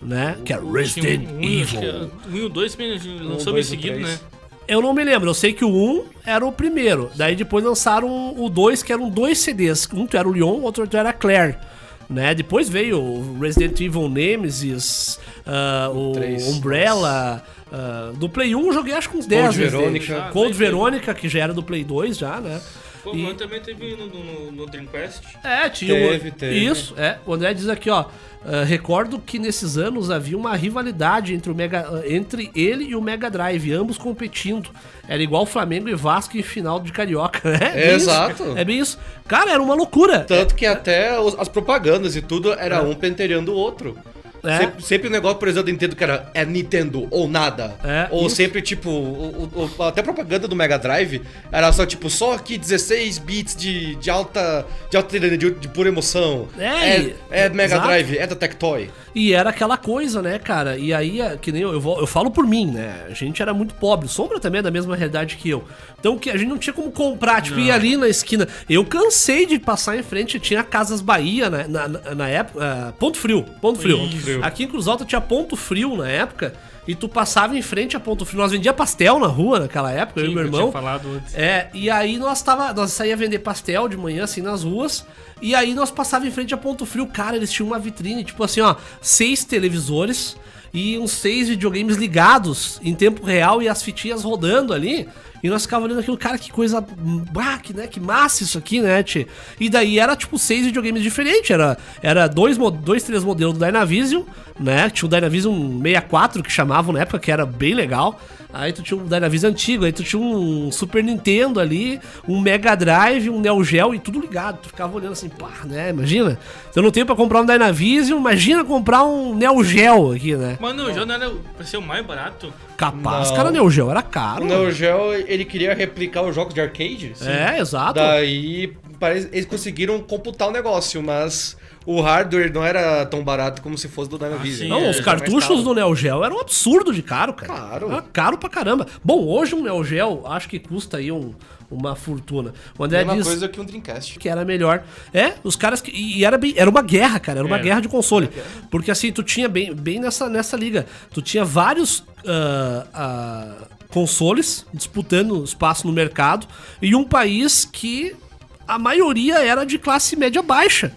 né? Que é Resident Evil. O 1 e o 2 lançou meio seguido, né? Eu não me lembro, eu sei que o 1 era o primeiro. Daí depois lançaram o 2, que eram 2 CDs. Um era o Leon, o outro era a Claire. Né? Depois veio o Resident Evil Nemesis, o 3, Umbrella. Do Play 1 eu joguei acho que uns 10 vezes. Code Verônica, que já era do Play 2 já, né? Pô, também teve no Dreamcast. Teve. Isso, o André diz aqui, ó. Recordo que nesses anos havia uma rivalidade entre ele e o Mega Drive, ambos competindo. Era igual Flamengo e Vasco em final de Carioca, né? Exato. É bem isso. Cara, era uma loucura. Tanto que até as propagandas e tudo era um pentelhando o outro. Sempre o negócio, por exemplo, do Nintendo que era Nintendo ou nada. Ou isso. Sempre, tipo, até a propaganda do Mega Drive era só, tipo, só aqui 16 bits de alta de pura emoção. Mega exato. Drive, é da Tectoy. E era aquela coisa, né, cara? E aí, que nem eu falo por mim, né? A gente era muito pobre. Sombra também é da mesma realidade que eu. Então a gente não tinha como comprar, tipo, ir ali na esquina. Eu cansei de passar em frente, tinha Casas Bahia na época. Ponto Frio. Aqui em Cruz Alta tinha Ponto Frio na época. E tu passava em frente a Ponto Frio. Nós vendia pastel na rua naquela época, eu e meu irmão. Tinha falado antes. E aí nós saía vender pastel de manhã, assim, nas ruas. E aí nós passava em frente a Ponto Frio. Cara, eles tinham uma vitrine, tipo assim, ó, 6 televisores e uns 6 videogames ligados em tempo real e as fitinhas rodando ali. E nós ficávamos olhando aquilo, cara, que coisa. Que massa isso aqui, né, tchê? E daí era tipo 6 videogames diferentes. Era 3 modelos do Dynavision, né? Tinha o Dynavision 64 que chamavam na época, que era bem legal. Aí tu tinha um Dynavision antigo, aí tu tinha um Super Nintendo ali, um Mega Drive, um Neo Geo e tudo ligado. Tu ficava olhando assim, pá, né? Imagina. Se eu não tenho pra comprar um Dynavision, imagina comprar um Neo Geo aqui, né? Mas o Neo Geo não era pra ser o mais barato? Capaz, Não. cara, o Neo Geo era caro. O Neo Geo, ele queria replicar os jogos de arcade. Exato. Daí, eles conseguiram computar o negócio, mas o hardware não era tão barato como se fosse do Dynavision. Não, os cartuchos do Neo Geo eram um absurdo de caro, cara. Claro. Era caro pra caramba. Bom, hoje um Neo Geo acho que custa aí uma fortuna. O André Mesma diz coisa que um Dreamcast. que era melhor. Os caras que... E era uma guerra, cara. Era uma guerra de console. Porque assim, tu tinha bem nessa liga. Tu tinha vários consoles disputando espaço no mercado. E um país que a maioria era de classe média baixa.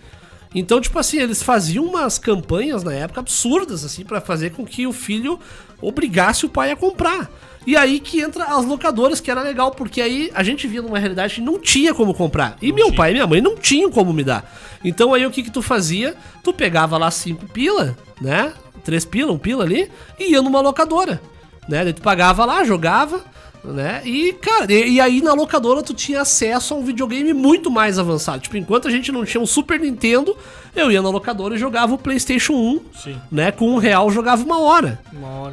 Então, tipo assim, eles faziam umas campanhas na época absurdas, assim, pra fazer com que o filho obrigasse o pai a comprar. E aí que entra as locadoras, que era legal, porque aí a gente via numa realidade que não tinha como comprar. E meu pai e minha mãe não tinham como me dar. Então aí o que tu fazia? Tu pegava lá 5 pila, né? 3 pila, 1 pila ali, e ia numa locadora, né? Daí tu pagava lá, jogava, né? E, cara, e aí na locadora tu tinha acesso a um videogame muito mais avançado. Tipo, enquanto a gente não tinha um Super Nintendo, eu ia na locadora e jogava o PlayStation 1, né? Com R$1 jogava uma hora.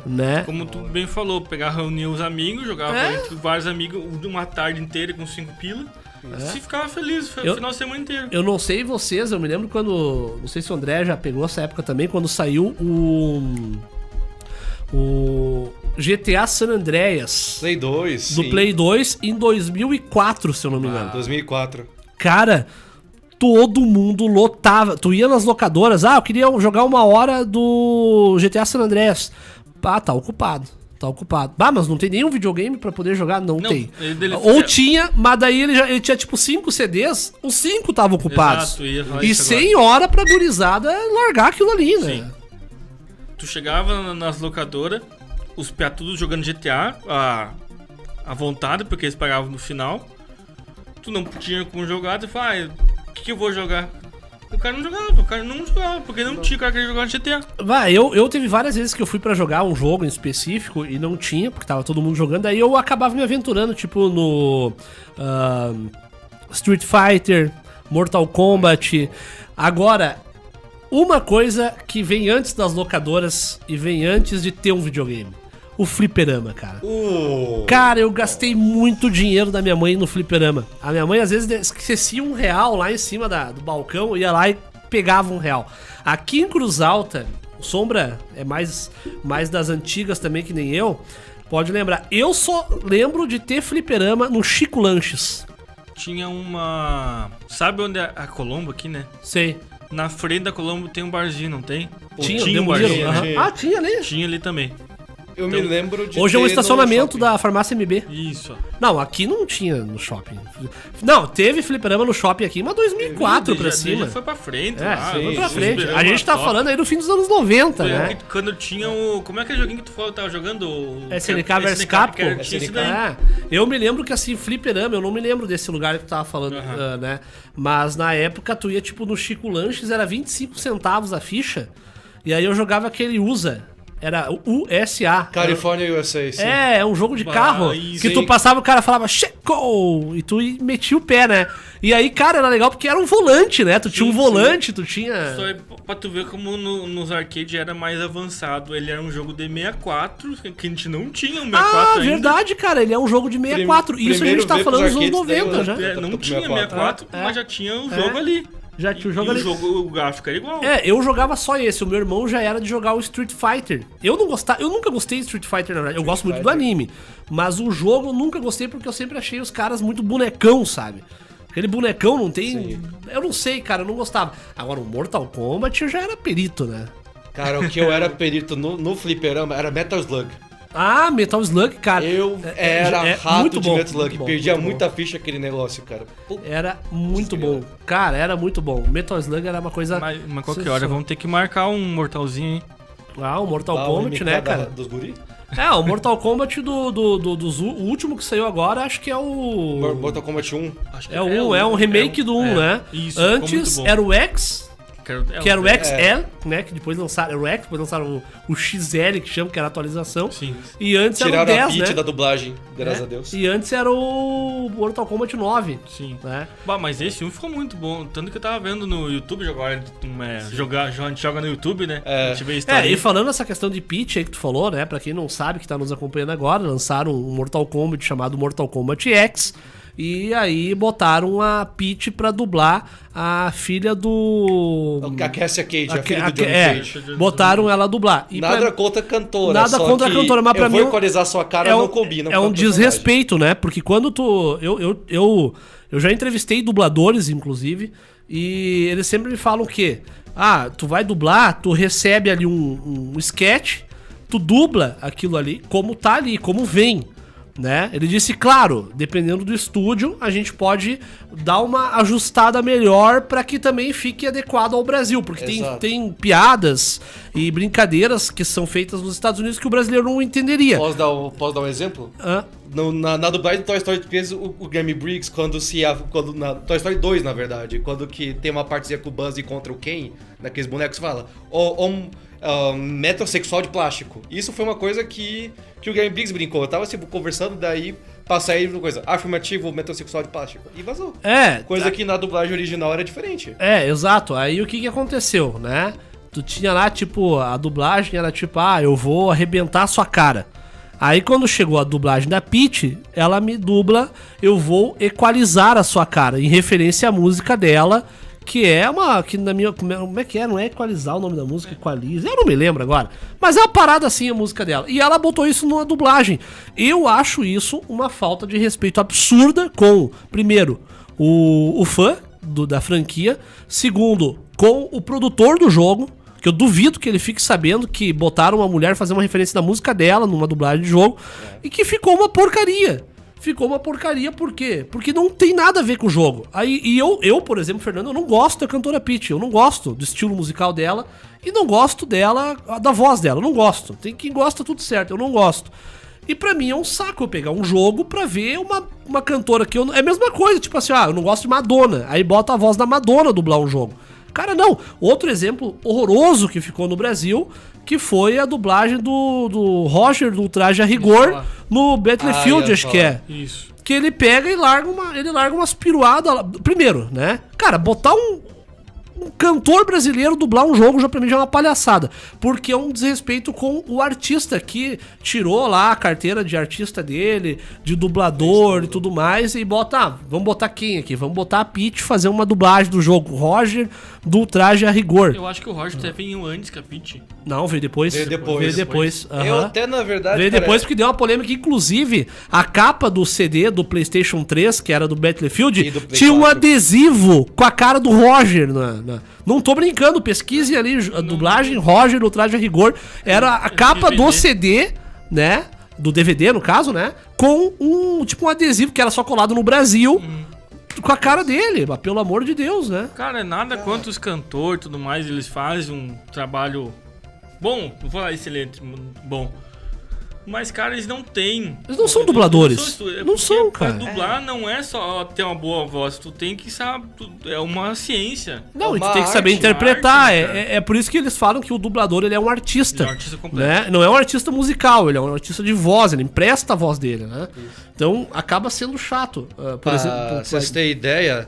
Né? Como tu bem falou, pegava, reunia os amigos, jogava entre vários amigos uma tarde inteira com 5 pila. E ficava feliz o final de semana inteiro. Eu não sei vocês, eu me lembro quando... Não sei se o André já pegou essa época também, quando saiu o GTA San Andreas. Play 2, do Play 2 em 2004, se eu não me engano. 2004. Cara, todo mundo lotava. Tu ia nas locadoras, eu queria jogar uma hora do GTA San Andreas. Tá ocupado. Mas não tem nenhum videogame pra poder jogar? Não tem. Ou tinha, mas daí ele tinha tipo 5 CDs, os 5 estavam ocupados. Exato, e 100 horas pra gurizada largar aquilo ali, né? Sim. Tu chegava nas locadoras, os piatudos jogando GTA à vontade, porque eles pagavam no final. Tu não tinha como jogar, tu fala, o que eu vou jogar? O cara não jogava, porque não tinha cara que jogar GTA. Eu teve várias vezes que eu fui pra jogar um jogo em específico e não tinha, porque tava todo mundo jogando, aí eu acabava me aventurando, tipo, no Street Fighter, Mortal Kombat. Agora, uma coisa que vem antes das locadoras e vem antes de ter um videogame. O fliperama, cara. Cara, eu gastei muito dinheiro da minha mãe no fliperama. A minha mãe, às vezes, esquecia R$1 lá em cima do balcão, ia lá e pegava R$1. Aqui em Cruz Alta, o Sombra é mais das antigas também, que nem eu, pode lembrar. Eu só lembro de ter fliperama no Chico Lanches. Tinha uma... Sabe onde é a Colombo aqui, né? Sei. Na frente da Colombo tem um barzinho, não tem? Tinha um barzinho. Tinha ali. Tinha ali também. Eu me lembro de hoje é um estacionamento da farmácia MB. Isso. Não, aqui não tinha no shopping. Não, teve fliperama no shopping aqui, mas 2004 pra cima. Já foi pra frente. Foi pra frente. A gente tá falando aí do fim dos anos 90, né? Quando tinha o... Como é que é o joguinho que tu falou que tava jogando? SNK vs Capcom. SNK. Eu me lembro que assim, fliperama, eu não me lembro desse lugar que tu tava falando, né? Mas na época tu ia tipo no Chico Lanches, era 25 centavos a ficha. E aí eu jogava aquele USA. Era o USA. California, USA, sim. É um jogo de carro isso, que tu sim. passava, o cara falava Checo! E tu metia o pé, né? E aí, cara, era legal porque era um volante, né? Tu tinha um volante, tu tinha... Só pra tu ver como nos arcades era mais avançado. Ele era um jogo de 64, que a gente não tinha um 64 ainda. Verdade, cara. Ele é um jogo de 64. Isso a Primeiro gente tá veio pros falando dos anos arcades, 90 daí já. eu- Não Tô tinha 64, mas já tinha o jogo ali. Já tinha o E jogo ali. o gráfico era igual. Eu jogava só esse. O meu irmão já era de jogar o Street Fighter. Eu nunca gostei de Street Fighter, na verdade. Eu gosto muito do anime. Mas o jogo eu nunca gostei porque eu sempre achei os caras muito bonecão, sabe? Aquele bonecão não tem... Sim. Eu não sei, cara, eu não gostava. Agora, o Mortal Kombat eu já era perito, né? Cara, o que eu era perito no fliperama era Metal Slug. Ah, Metal Slug, cara. Eu era rato muito de bom, Metal Slug. muito bom, Perdia muito bom. muita ficha aquele negócio, cara. Puta. Era muito bom. Cara, era muito bom. Metal Slug era uma coisa... Mas qualquer hora vamos ter que marcar um mortalzinho, hein? Ah, o Mortal Dá Kombat, um né, MK cara? Dos guri? O Mortal Kombat o último que saiu agora, acho que é o... Mortal Kombat 1. Acho que É um remake do 1, né? Isso, ficou Antes muito bom. era o X, que era o X. XL, né? Que depois lançaram o X, depois lançaram o XL, que chama, que era a atualização. Sim. E antes Tiraram era a o 10, beat né? da dublagem, graças a Deus. E antes era o Mortal Kombat 9, Sim. né? Bah, mas esse filme ficou muito bom. Tanto que eu tava vendo no YouTube, agora a gente joga no YouTube, né? A gente vê a história. E falando essa questão de pitch aí que tu falou, né? Pra quem não sabe, que tá nos acompanhando agora, lançaram um Mortal Kombat chamado Mortal Kombat X. E aí botaram a Peach pra dublar a filha do... A Cassia Cage, a filha do Johnny Cage. botaram ela a dublar. E Nada contra a cantora. Nada só contra a que cantora, mas pra mim eu vou equalizar sua cara, não combina É com a um personagem. desrespeito, né? Porque quando tu... Eu já entrevistei dubladores, inclusive, e eles sempre me falam que... tu vai dublar, tu recebe ali um sketch, tu dubla aquilo ali como tá ali, como vem, né? Ele disse, claro, dependendo do estúdio, a gente pode dar uma ajustada melhor pra que também fique adequado ao Brasil, porque tem piadas e brincadeiras que são feitas nos Estados Unidos que o brasileiro não entenderia. Posso dar um exemplo? Ah, Na dublagem do Toy Story 3, o Grammy Briggs, quando na Toy Story 2, na verdade, quando que tem uma partezinha com o Buzz contra o Ken, naqueles bonecos, fala metrosexual de plástico. Isso foi uma coisa que o Grammy Briggs brincou. Eu tava conversando, daí passa aí uma coisa, afirmativo metrosexual de plástico. E vazou. Coisa que na dublagem original era diferente. Exato. Aí o que aconteceu, né? Tu tinha lá, tipo, a dublagem era tipo, eu vou arrebentar a sua cara. Aí quando chegou a dublagem da Peach, ela me dubla, eu vou equalizar a sua cara, em referência à música dela, que é uma... que na minha, como é que é? Não é equalizar o nome da música, equaliza. Eu não me lembro agora. Mas é uma parada assim a música dela. E ela botou isso numa dublagem. Eu acho isso uma falta de respeito absurda com, primeiro, o fã da franquia. Segundo, com o produtor do jogo. Que eu duvido que ele fique sabendo que botaram uma mulher fazer uma referência da música dela numa dublagem de jogo. E que ficou uma porcaria. Ficou uma porcaria por quê? Porque não tem nada a ver com o jogo. Eu, por exemplo, Fernando, eu não gosto da cantora Peach. Eu não gosto do estilo musical dela. E não gosto dela, da voz dela. Eu não gosto. Tem quem gosta, tudo certo. Eu não gosto. E pra mim é um saco eu pegar um jogo pra ver uma cantora que eu... É a mesma coisa, tipo assim, eu não gosto de Madonna. Aí bota a voz da Madonna dublar um jogo. Cara, não. Outro exemplo horroroso que ficou no Brasil, que foi a dublagem do Roger do Traje a Rigor no Battlefield, acho que é. Isso. Que ele pega e larga umas piruadas lá. Primeiro, né? Cara, botar um cantor brasileiro dublar um jogo já pra mim já é uma palhaçada. Porque é um desrespeito com o artista que tirou lá a carteira de artista dele, de dublador e tudo mais, e bota, vamos botar quem aqui? Vamos botar a Peach fazer uma dublagem do jogo. Roger do Traje a Rigor. Eu acho que o Roger até veio antes que a Peach. Não, veio depois. Veio depois. Aham. Eu até, na verdade... Veio depois porque deu uma polêmica. Inclusive, a capa do CD do PlayStation 3, que era do Battlefield, tinha um adesivo com a cara do Roger. Não tô brincando, pesquise ali a dublagem Roger do Traje a Rigor. Era a capa DVD. do CD, né? Do DVD, no caso, né? Com um adesivo que era só colado no Brasil. Com a cara dele, mas pelo amor de Deus, né? Cara, nada quanto os cantores e tudo mais, eles fazem um trabalho bom, vou falar excelente, bom. Mas, cara, eles não têm. Eles não são dubladores. Não são, cara. Pra dublar não é só ter uma boa voz. Tu tem que saber. É uma ciência. Não, É e tu uma tem que saber arte, interpretar. uma arte, É por isso que eles falam que o dublador ele é um artista. Ele é um artista completo. Né? Não é um artista musical, ele é um artista de voz, ele empresta a voz dele, né? Então acaba sendo chato. Por exemplo, Pra vocês terem ideia,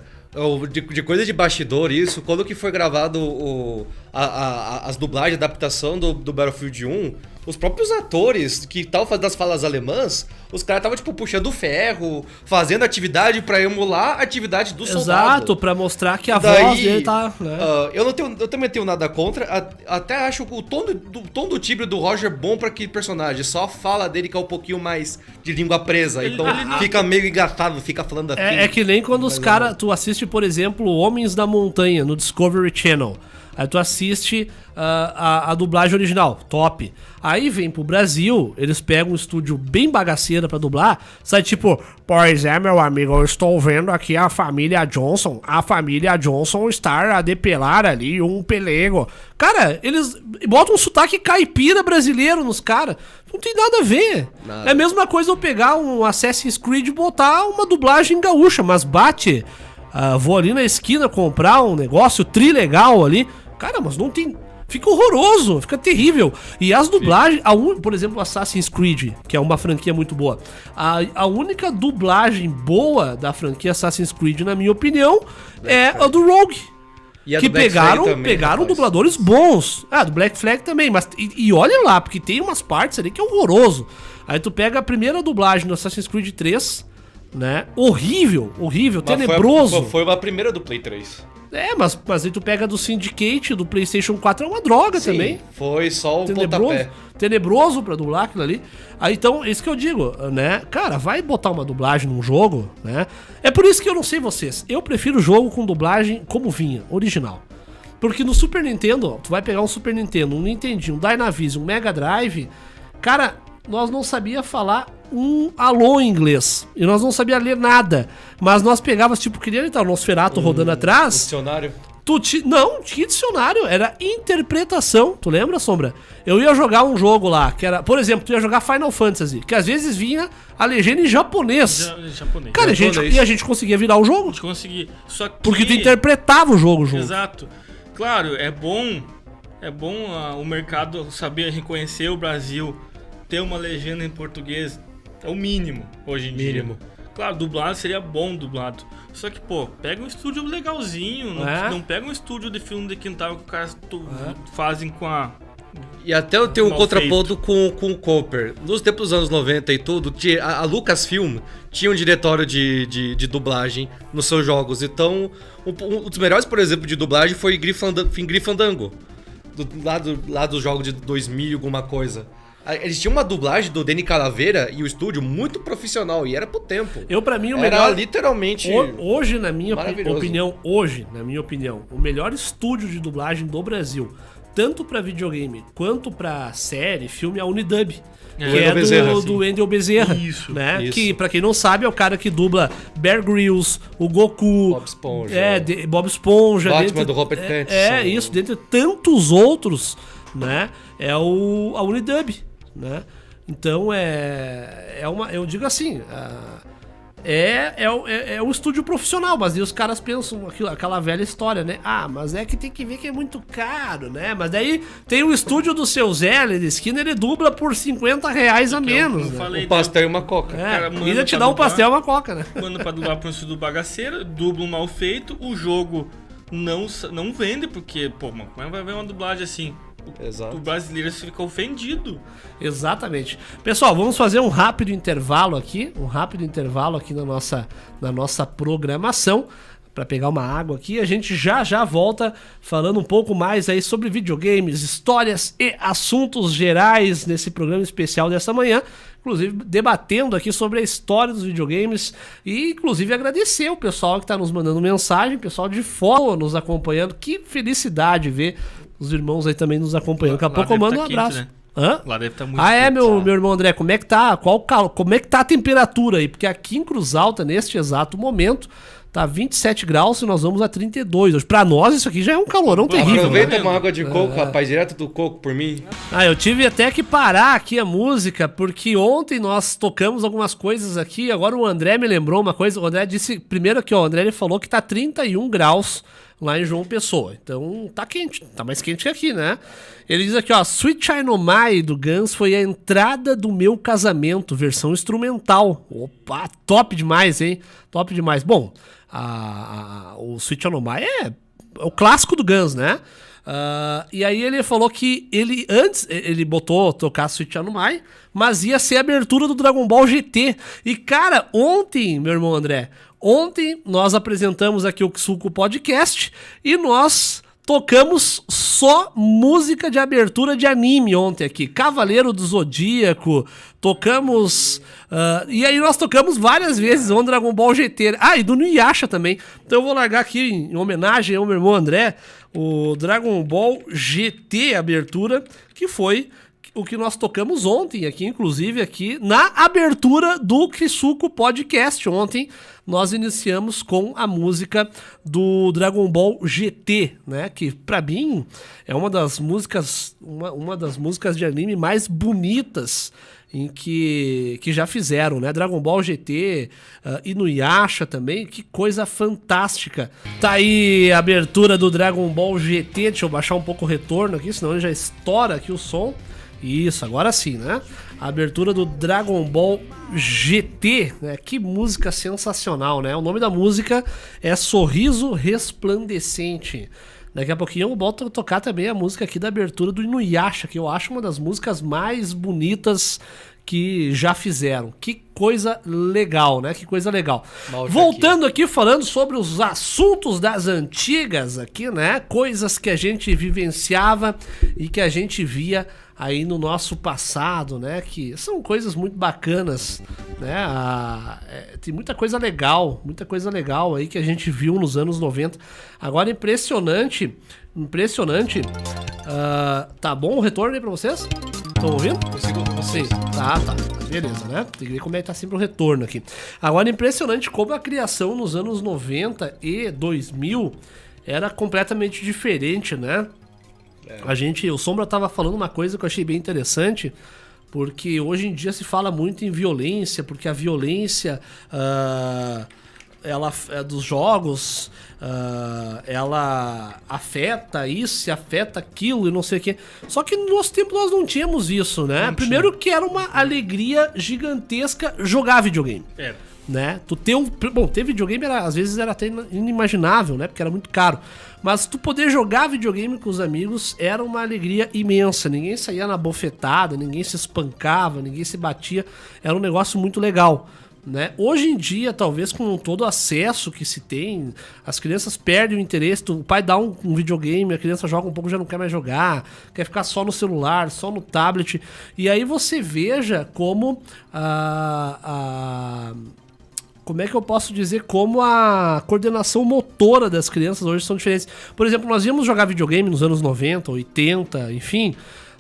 de coisa de bastidor, isso, quando que foi gravado as dublagens, a adaptação do Battlefield 1, os próprios atores que estavam fazendo as falas alemãs, os caras estavam, tipo, puxando ferro, fazendo atividade pra emular a atividade do soldado. Exato, pra mostrar que a voz dele tá... Né? Eu também tenho nada contra, até acho o tom do timbre do Roger bom pra aquele personagem, só a fala dele que é um pouquinho mais de língua presa, então fica meio engatado, fica falando assim. É que nem quando os caras... Tu assiste, por exemplo, Homens da Montanha no Discovery Channel. Aí tu assiste a dublagem original, top. Aí vem pro Brasil, eles pegam um estúdio bem bagaceira pra dublar, sai tipo, pois é, meu amigo, eu estou vendo aqui a família Johnson está a depelar ali um pelego. Cara, eles botam um sotaque caipira brasileiro nos caras, não tem nada a ver. Nada. É a mesma coisa eu pegar um Assassin's Creed e botar uma dublagem gaúcha, mas bate, vou ali na esquina comprar um negócio trilegal ali, cara, mas não tem... Fica horroroso, fica terrível. E as dublagens, por exemplo, Assassin's Creed, que é uma franquia muito boa. A única dublagem boa da franquia Assassin's Creed, na minha opinião, é a do Rogue. E a que do Black Flag também, pegaram dubladores bons. Do Black Flag também. Mas, e olha lá, porque tem umas partes ali que é horroroso. Aí tu pega a primeira dublagem do Assassin's Creed 3, né? Horrível, tenebroso. Foi a primeira do Play 3. Mas aí tu pega do Syndicate, do PlayStation 4, é uma droga. Sim, também. Foi só o pontapé. Tenebroso pra dublar aquilo ali. Aí então, isso que eu digo, né? Cara, vai botar uma dublagem num jogo, né? É por isso que eu não sei vocês. Eu prefiro jogo com dublagem como vinha, original. Porque no Super Nintendo, tu vai pegar um Super Nintendo, um Nintendinho, um Dynavision, um Mega Drive, cara, nós não sabia falar um alô em inglês. E nós não sabia ler nada. Mas nós pegávamos, tipo, que nem o Nosferatu rodando atrás. Dicionário? Não tinha dicionário. Era interpretação. Tu lembra, Sombra? Eu ia jogar um jogo lá, que era... Por exemplo, tu ia jogar Final Fantasy, que às vezes vinha a legenda em japonês. Cara, a gente conseguia virar o jogo. A gente conseguia. Só que... Porque tu interpretava o jogo junto. Exato. Claro, é bom o mercado saber reconhecer o Brasil, ter uma legenda em português. É o mínimo, hoje em dia. Claro, dublado seria bom dublado. Só que, pô, pega um estúdio legalzinho. Não pega um estúdio de filme de quintal que os caras fazem com a... E até eu tenho um contraponto com o Cooper. Nos tempos dos anos 90 e tudo, a Lucasfilm tinha um diretório de dublagem nos seus jogos. Então, um dos melhores, por exemplo, de dublagem foi Grim Fandango. Lá do jogo de 2000, alguma coisa. Eles tinham uma dublagem do Danny Calavera e o estúdio muito profissional, e era pro tempo. Pra mim, o melhor... Era literalmente... Hoje, na minha opinião, o melhor estúdio de dublagem do Brasil, tanto pra videogame quanto pra série, filme, é a Unidub. Que é do Wendell Bezerra. Isso. Né? Que, pra quem não sabe, é o cara que dubla Bear Grylls, o Goku... Bob Esponja. Bob Esponja. Batman do Robert Pattinson. Isso, dentre tantos outros, né? É a Unidub. Né? Então eu digo assim, é um estúdio profissional, mas aí os caras pensam aquela velha história, né? Mas é que tem que ver que é muito caro, né? Mas daí tem o estúdio do seu Zé de esquina, ele dubla por R$50 a menos, né? Um pastel e uma coca. Ainda te dá um pastel e uma coca, né? Manda pra dublar pro estúdio bagaceiro, dubla um mal feito, o jogo não vende, porque, pô, como é que vai ver uma dublagem assim? Exato. O brasileiro fica ofendido. Exatamente. Pessoal, vamos fazer um rápido intervalo aqui na nossa programação, para pegar uma água aqui. A gente já volta falando um pouco mais aí sobre videogames, histórias e assuntos gerais nesse programa especial dessa manhã. Inclusive, debatendo aqui sobre a história dos videogames e, inclusive, agradecer o pessoal que está nos mandando mensagem, pessoal de fora nos acompanhando. Que felicidade ver os irmãos aí também nos acompanhando. Daqui a pouco eu mando um abraço. Quente, né? Hã? Lá deve estar muito quente, meu irmão André, como é que tá? Como é que tá a temperatura aí? Porque aqui em Cruz Alta, neste exato momento, Tá 27 graus e nós vamos a 32 hoje. Pra nós isso aqui já é um calorão terrível. Aproveita uma água de coco, rapaz, direto do coco por mim. Eu tive até que parar aqui a música, porque ontem nós tocamos algumas coisas aqui, agora o André me lembrou uma coisa, o André disse, primeiro aqui, ó, o André ele falou que tá 31 graus lá em João Pessoa, então tá quente, tá mais quente que aqui, né? Ele diz aqui, ó, Sweet Child O' Mine do Guns foi a entrada do meu casamento, versão instrumental. Opa, top demais, hein? Top demais. Bom, o Sweet Child O' Mine é o clássico do Guns, né? E aí ele falou que ele botou tocar Sweet Child O' Mine, mas ia ser a abertura do Dragon Ball GT. E cara, ontem, meu irmão André, nós apresentamos aqui o Kisuko Podcast e nós tocamos só música de abertura de anime ontem aqui. Cavaleiro do Zodíaco, tocamos... e aí nós tocamos várias vezes o Dragon Ball GT. E do Nuyasha também. Então eu vou largar aqui, em homenagem ao meu irmão André, o Dragon Ball GT abertura, que foi o que nós tocamos ontem aqui, inclusive aqui na abertura do Kisuko Podcast. Ontem nós iniciamos com a música do Dragon Ball GT, né? Que pra mim é uma das músicas de anime mais bonitas em que já fizeram, né? Dragon Ball GT, Inuyasha também, que coisa fantástica. Tá aí a abertura do Dragon Ball GT, deixa eu baixar um pouco o retorno aqui, senão ele já estoura aqui o som. Isso, agora sim, né? A abertura do Dragon Ball GT, né? Que música sensacional, né? O nome da música é Sorriso Resplandecente. Daqui a pouquinho eu boto a tocar também a música aqui da abertura do Inuyasha, que eu acho uma das músicas mais bonitas que já fizeram. Que coisa legal, né? Que coisa legal. Voltando aqui falando sobre os assuntos das antigas aqui, né? Coisas que a gente vivenciava e que a gente via aí no nosso passado, né? Que são coisas muito bacanas, né? Tem muita coisa legal aí que a gente viu nos anos 90. Agora, impressionante. Tá bom o retorno aí pra vocês? Estão ouvindo? Sim, tá. Beleza, né? Tem que ver como é que tá sempre o retorno aqui. Agora, impressionante como a criação nos anos 90 e 2000 era completamente diferente, né? O Sombra tava falando uma coisa que eu achei bem interessante, porque hoje em dia se fala muito em violência, porque a violência ela dos jogos, ela afeta isso, afeta aquilo e não sei o que. Só que no nosso tempo nós não tínhamos isso, né? Primeiro que era uma alegria gigantesca jogar videogame. Né? Ter videogame às vezes era até inimaginável, né? Porque era muito caro. Mas tu poder jogar videogame com os amigos era uma alegria imensa. Ninguém saía na bofetada, ninguém se espancava, ninguém se batia. Era um negócio muito legal, né? Hoje em dia, talvez com todo o acesso que se tem, as crianças perdem o interesse. O pai dá um videogame, a criança joga um pouco, já não quer mais jogar, quer ficar só no celular, só no tablet. E aí você veja como como é que eu posso dizer, como a coordenação motora das crianças hoje são diferentes. Por exemplo, nós íamos jogar videogame nos anos 90, 80, enfim,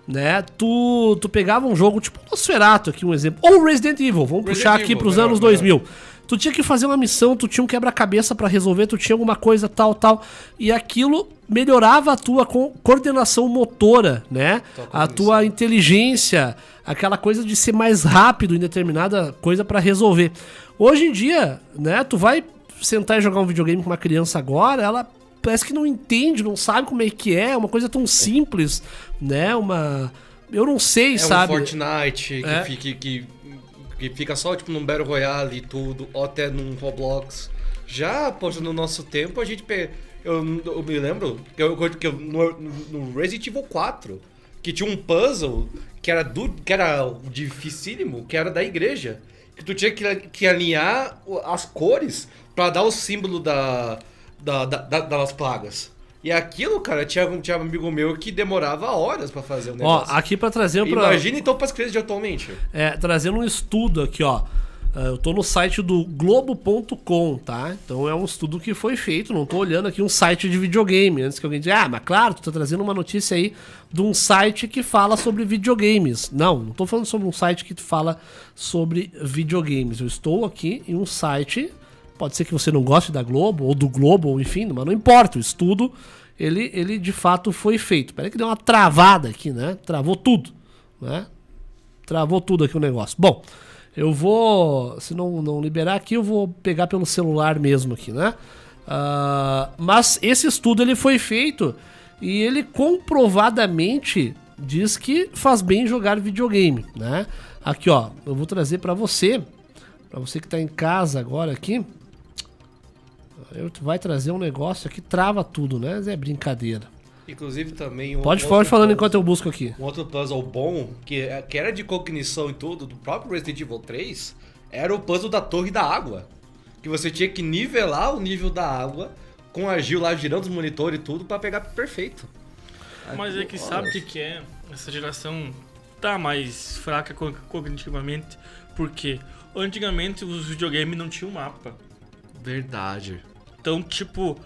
né? Tu pegava um jogo tipo Nosferatu, aqui um exemplo, ou Resident Evil, vamos puxar aqui pros anos 2000. Tu tinha que fazer uma missão, tu tinha um quebra-cabeça pra resolver, tu tinha alguma coisa tal, e aquilo melhorava a tua coordenação motora, né? A tua inteligência, aquela coisa de ser mais rápido em determinada coisa pra resolver. Hoje em dia, né, tu vai sentar e jogar um videogame com uma criança agora, ela parece que não entende, não sabe como é que é uma coisa tão simples, né? Eu não sei, sabe? Um Fortnite que fica só tipo num Battle Royale e tudo, ou até num Roblox. Já, poxa, no nosso tempo a gente... Eu me lembro que no Resident Evil 4, que tinha um puzzle que era dificílimo, que era da igreja. Que tu tinha que alinhar as cores pra dar o símbolo das plagas. E aquilo, cara, tinha um amigo meu que demorava horas pra fazer o negócio. Ó, aqui pra trazer... Imagina então pras crianças de atualmente. Trazendo um estudo aqui, ó. Eu tô no site do Globo.com, tá? Então é um estudo que foi feito, não tô olhando aqui um site de videogame. Antes que alguém diga, mas claro, tu tá trazendo uma notícia aí de um site que fala sobre videogames. Não tô falando sobre um site que fala sobre videogames. Eu estou aqui em um site Pode ser que você não goste da Globo, ou do Globo, ou enfim, mas não importa. O estudo, ele de fato foi feito. Peraí que deu uma travada aqui, né? Travou tudo, né? Travou tudo aqui o negócio. Bom, eu vou... Se não liberar aqui, eu vou pegar pelo celular mesmo aqui, né? Mas esse estudo, ele foi feito e ele comprovadamente diz que faz bem jogar videogame, né? Aqui, ó, eu vou trazer pra você que tá em casa agora aqui. Vai trazer um negócio aqui, trava tudo, né? É brincadeira. Inclusive também... Pode falando enquanto eu busco aqui. Um outro puzzle bom, que era de cognição e tudo, do próprio Resident Evil 3, era o puzzle da Torre da Água. Que você tinha que nivelar o nível da água com a Gil lá girando os monitores e tudo pra pegar perfeito. Mas é que sabe o que é? Essa geração tá mais fraca cognitivamente, porque antigamente os videogames não tinham mapa. Verdade. Então, tipo,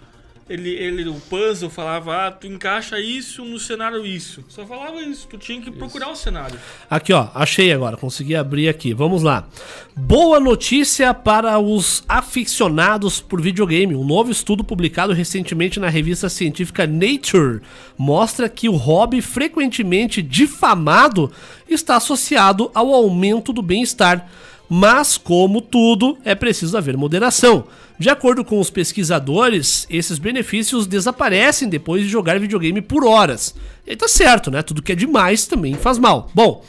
o puzzle falava, tu encaixa isso no cenário isso. Só falava isso, tu tinha que procurar o cenário. Aqui, ó, achei agora, consegui abrir aqui. Vamos lá. Boa notícia para os aficionados por videogame. Um novo estudo publicado recentemente na revista científica Nature mostra que o hobby frequentemente difamado está associado ao aumento do bem-estar. Mas, como tudo, é preciso haver moderação. De acordo com os pesquisadores, esses benefícios desaparecem depois de jogar videogame por horas. E tá certo, né? Tudo que é demais também faz mal. Bom,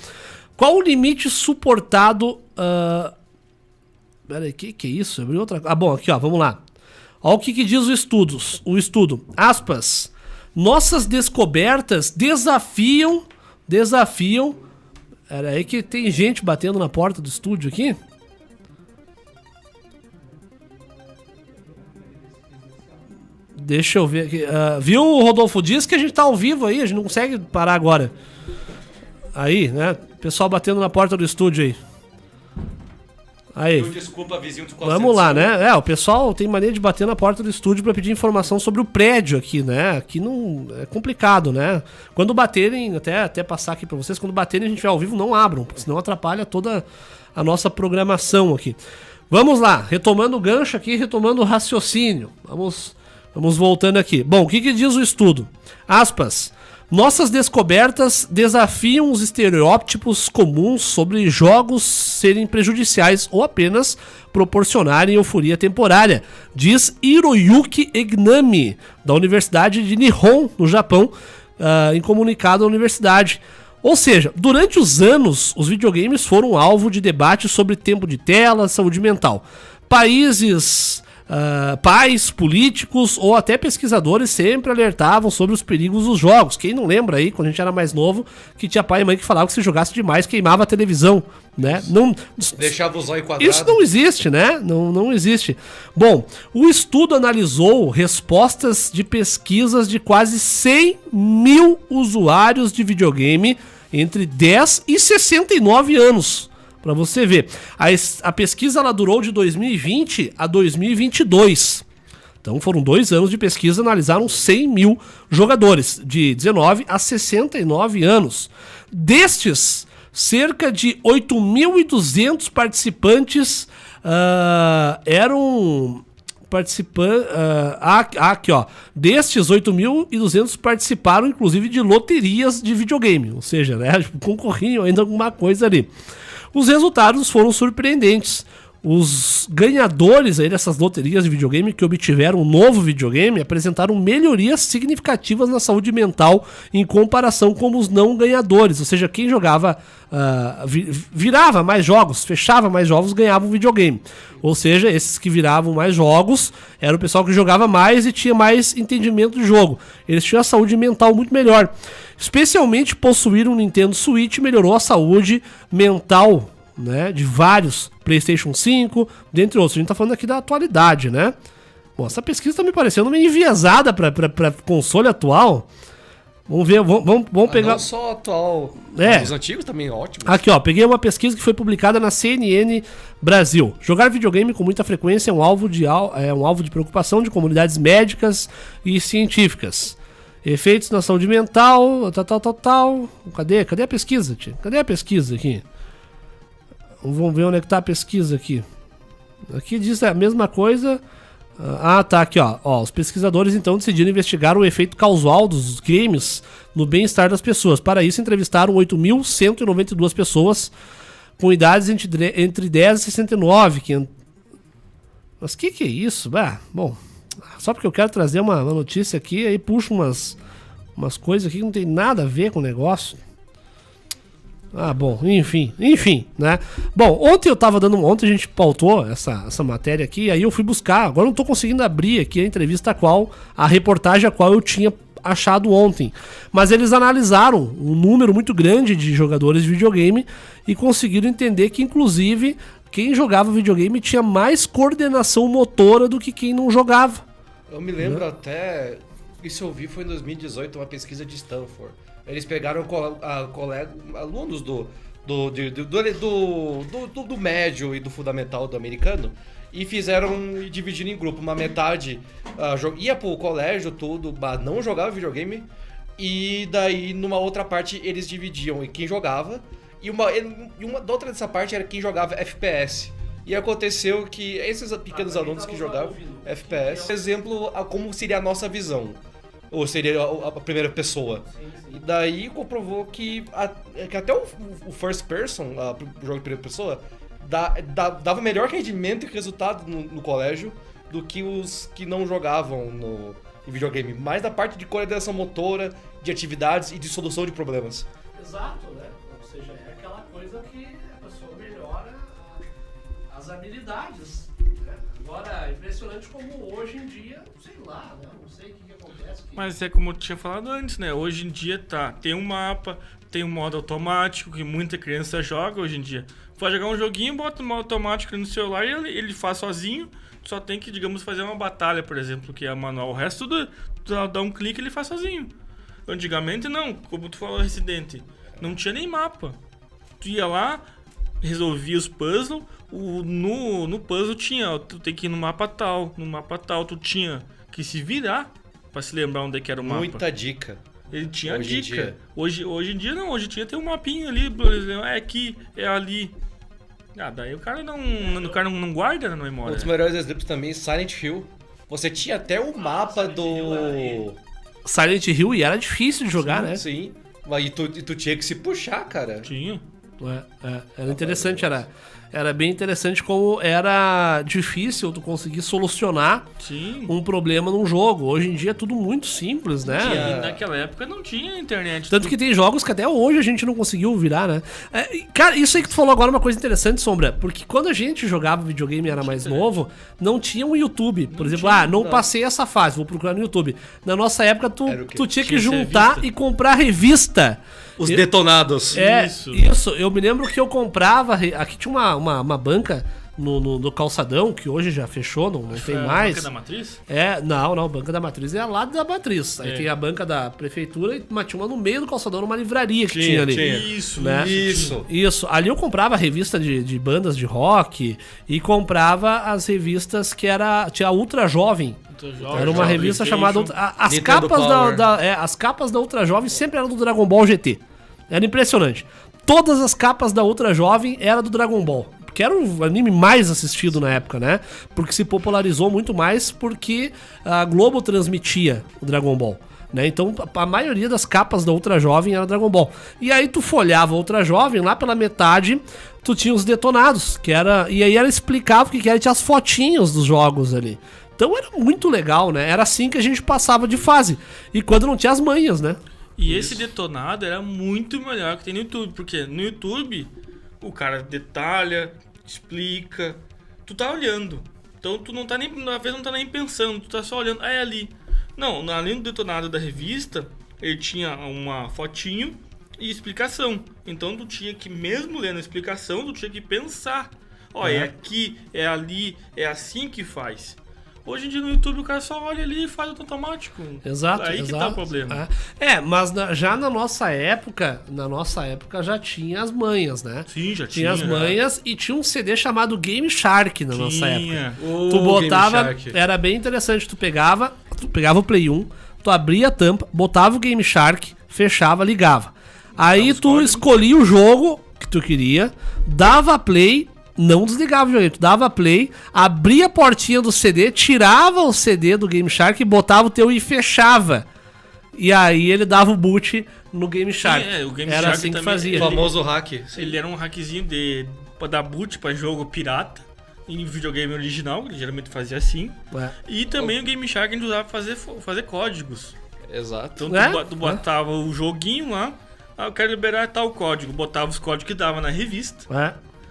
qual o limite suportado... Peraí, que é isso? Abriu outra... Bom, aqui, ó, vamos lá. Olha o que diz o estudo. Aspas. Nossas descobertas desafiam... Era aí que tem gente batendo na porta do estúdio aqui. Deixa eu ver aqui. Viu, Rodolfo? Diz que a gente tá ao vivo aí, a gente não consegue parar agora. Aí, né? Pessoal batendo na porta do estúdio aí. Aí. Desculpa, vizinho de Vamos lá, né? O pessoal tem mania de bater na porta do estúdio pra pedir informação sobre o prédio aqui, né? Aqui não... É complicado, né? Quando baterem, até passar aqui pra vocês, quando baterem a gente vai ao vivo, não abram, porque senão atrapalha toda a nossa programação aqui. Vamos lá, retomando o gancho aqui, retomando o raciocínio. Vamos voltando aqui. Bom, o que diz o estudo? Aspas. Nossas descobertas desafiam os estereótipos comuns sobre jogos serem prejudiciais ou apenas proporcionarem euforia temporária, diz Hiroyuki Egnami, da Universidade de Nihon, no Japão, em comunicado à universidade. Ou seja, durante os anos, os videogames foram alvo de debate sobre tempo de tela, saúde mental. Pais, políticos ou até pesquisadores sempre alertavam sobre os perigos dos jogos. Quem não lembra aí, quando a gente era mais novo, que tinha pai e mãe que falavam que se jogasse demais queimava a televisão, né? Não, deixava o zóio quadrado. Isso não existe, né? Não existe. Bom, o estudo analisou respostas de pesquisas de quase 100 mil usuários de videogame entre 10 e 69 anos. Pra você ver. A pesquisa ela durou de 2020 a 2022. Então foram 2 anos de pesquisa, analisaram 100 mil jogadores de 19 a 69 anos. Destes, cerca de 8.200 participantes eram... aqui, ó. Destes, 8.200 participaram, inclusive, de loterias de videogame. Ou seja, né, concorriam ainda alguma coisa ali. Os resultados foram surpreendentes. Os ganhadores aí dessas loterias de videogame que obtiveram um novo videogame apresentaram melhorias significativas na saúde mental em comparação com os não ganhadores. Ou seja, quem jogava, virava mais jogos, fechava mais jogos, ganhava um videogame. Ou seja, esses que viravam mais jogos era o pessoal que jogava mais e tinha mais entendimento do jogo. Eles tinham a saúde mental muito melhor. Especialmente possuir um Nintendo Switch melhorou a saúde mental, né, de vários, PlayStation 5, dentre outros. A gente tá falando aqui da atualidade, né? Bom, essa pesquisa tá me parecendo meio enviesada pra console atual. Vamos ver, vamos pegar... Não só atual, os antigos também ótimos. Aqui, ó, peguei uma pesquisa que foi publicada na CNN Brasil. Jogar videogame com muita frequência é um alvo de preocupação de comunidades médicas e científicas. Efeitos na saúde mental, tal. Cadê a pesquisa, tia? Cadê a pesquisa aqui? Vamos ver onde é que tá a pesquisa aqui. Aqui diz a mesma coisa. Ah, tá, aqui, ó. Os pesquisadores então decidiram investigar o efeito causal dos games no bem-estar das pessoas. Para isso, entrevistaram 8.192 pessoas com idades entre 10 e 69. Mas que é isso? Bom, só porque eu quero trazer uma notícia aqui, aí puxo umas coisas aqui que não tem nada a ver com o negócio. Bom, enfim, né? Bom, ontem a gente pautou essa matéria aqui, aí eu fui buscar, agora não tô conseguindo abrir aqui a reportagem a qual eu tinha achado ontem. Mas eles analisaram um número muito grande de jogadores de videogame e conseguiram entender que, inclusive, quem jogava videogame tinha mais coordenação motora do que quem não jogava. Eu me lembro até, isso eu vi foi em 2018, uma pesquisa de Stanford. Eles pegaram alunos do médio e do fundamental do americano e dividiram em grupo. Uma metade ia pro colégio, tudo, mas não jogava videogame. E daí, numa outra parte, eles dividiam em quem jogava. E uma da outra dessa parte era quem jogava FPS. E aconteceu que esses pequenos alunos que jogavam FPS, por exemplo, como seria a nossa visão. Ou seria a primeira pessoa. E daí comprovou que até o first person, o jogo de primeira pessoa, dava melhor rendimento e resultado no colégio do que os que não jogavam em videogame. Mais da parte de coordenação motora, de atividades e de solução de problemas. Exato, né? Ou seja, é aquela coisa que a pessoa melhora as habilidades. Né? Agora, é impressionante como hoje em dia, sei lá, né? Não sei o que acontece. Mas é como eu tinha falado antes, né? Hoje em dia tem um mapa, tem um modo automático que muita criança joga hoje em dia. Vai jogar um joguinho, bota no modo automático no celular e ele faz sozinho. Só tem que, digamos, fazer uma batalha, por exemplo, que é manual. O resto dá um clique e ele faz sozinho. Antigamente não, como tu falou, Resident, não tinha nem mapa. Tu ia lá, resolvia os puzzles, no puzzle tinha, tu tem que ir no mapa tal, tu tinha que se virar pra se lembrar onde é que era o mapa. Muita dica. Ele tinha hoje dica. Hoje em dia não, hoje tinha um mapinha ali, por exemplo, é aqui, é ali. Daí o cara não guarda na memória. Um dos melhores exemplos também, Silent Hill. Você tinha até o mapa do Silent Hill e era difícil de jogar, né? Sim, mas tu tinha que se puxar, cara. Tinha. Era interessante, era bem interessante como era difícil tu conseguir solucionar um problema num jogo. Hoje em dia é tudo muito simples, né? E naquela época não tinha internet. Tanto que tem jogos que até hoje a gente não conseguiu virar, né? Cara, isso aí que tu falou agora é uma coisa interessante, Sombra. Porque quando a gente jogava videogame e era mais novo, não tinha um YouTube. Por exemplo, não passei essa fase, vou procurar no YouTube. Na nossa época, tu tinha que juntar e comprar revista. Os detonados. Isso. Eu me lembro que eu comprava... Aqui tinha uma banca no Calçadão, que hoje já fechou, não tem mais. Banca da Matriz? Não, a Banca da Matriz é lá da Matriz. Aí tem a banca da prefeitura, mas tinha uma no meio do Calçadão, numa livraria que tinha ali. Isso, né? Isso. Ali eu comprava revista de bandas de rock e comprava as revistas que tinha a Ultra Jovem. Era uma revista chamada... As capas da Ultra Jovem sempre eram do Dragon Ball GT. Era impressionante. Todas as capas da Ultra Jovem eram do Dragon Ball. Que era o anime mais assistido na época, né? Porque se popularizou muito mais porque a Globo transmitia o Dragon Ball. Né? Então a maioria das capas da Ultra Jovem era Dragon Ball. E aí tu folhava a Ultra Jovem, lá pela metade tu tinha os detonados, e aí ela explicava o que era, tinha as fotinhas dos jogos ali. Então era muito legal, né? Era assim que a gente passava de fase. E quando não tinha as manhas, né? E esse detonado era muito melhor que tem no YouTube. Porque no YouTube, o cara detalha, explica. Tu tá olhando. Então tu não tá nem... Às vezes não tá nem pensando. Tu tá só olhando. É ali. Não, além do detonado da revista, ele tinha uma fotinho e explicação. Então tu tinha que, mesmo lendo a explicação, tu tinha que pensar. É aqui, é ali, é assim que faz. Hoje em dia no YouTube o cara só olha ali e faz automático. Exato. Aí que tá o problema. Mas já na nossa época já tinha as manhas, né? Sim, já tinha as manhas e tinha um CD chamado Game Shark na nossa época. Tu botava, era bem interessante, tu pegava o Play 1, tu abria a tampa, botava o Game Shark, fechava, ligava. Aí tu escolhia o jogo que tu queria, dava play não desligava o videogame. Tu dava play, abria a portinha do CD, tirava o CD do Game Shark, botava o teu e fechava. E aí ele dava o boot no Game Shark. Sim, o Game era Shark assim que também, fazia. O famoso hack. Ele era um hackzinho pra dar boot pra jogo pirata. Em videogame original, ele geralmente fazia assim. E também o Game Shark a gente usava pra fazer códigos. Exato. Então tu botava o joguinho lá, eu quero liberar tal código. Botava os códigos que dava na revista.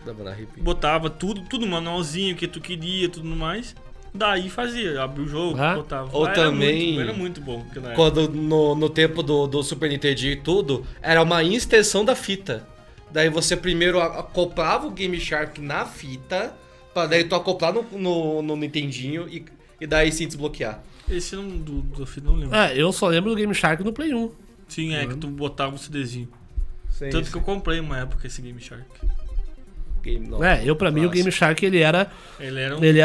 Dava na repeat. Botava tudo manualzinho que tu queria, tudo mais. Daí fazia, abria o jogo, botava. Ou também... Era muito bom. Quando no tempo do Super Nintendo e tudo, era uma extensão da fita. Daí você primeiro acoplava o Game Shark na fita, pra daí tu acoplar no Nintendinho e daí sim desbloquear. Esse do fita não lembro. Eu só lembro do Game Shark no Play 1. Sim, que tu botava o CDzinho. Sim, Tanto que eu comprei uma época esse Game Shark. Pra mim o Game Shark ele era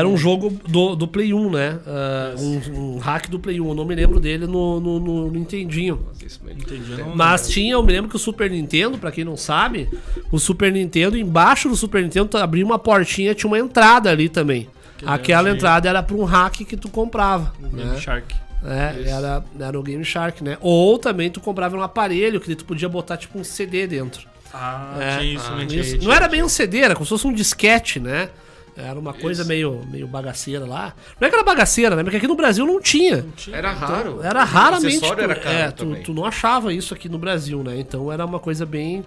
um jogo do Play 1, né? Um hack do Play 1. Eu não me lembro dele no Nintendinho. Mas eu me lembro que o Super Nintendo, pra quem não sabe, o Super Nintendo, embaixo do Super Nintendo, tu abria uma portinha, tinha uma entrada ali também. Aquela entrada era pra um hack que tu comprava. Game Shark. Era o Game Shark, né? Ou também tu comprava um aparelho que tu podia botar tipo um CD dentro. Tinha isso. Não era bem um CD, era como se fosse um disquete, né? Era uma coisa meio bagaceira lá. Não é que era bagaceira, né? Porque aqui no Brasil não tinha. Era raro. Então, era raramente. Era caro tu não achava isso aqui no Brasil, né? Então era uma coisa bem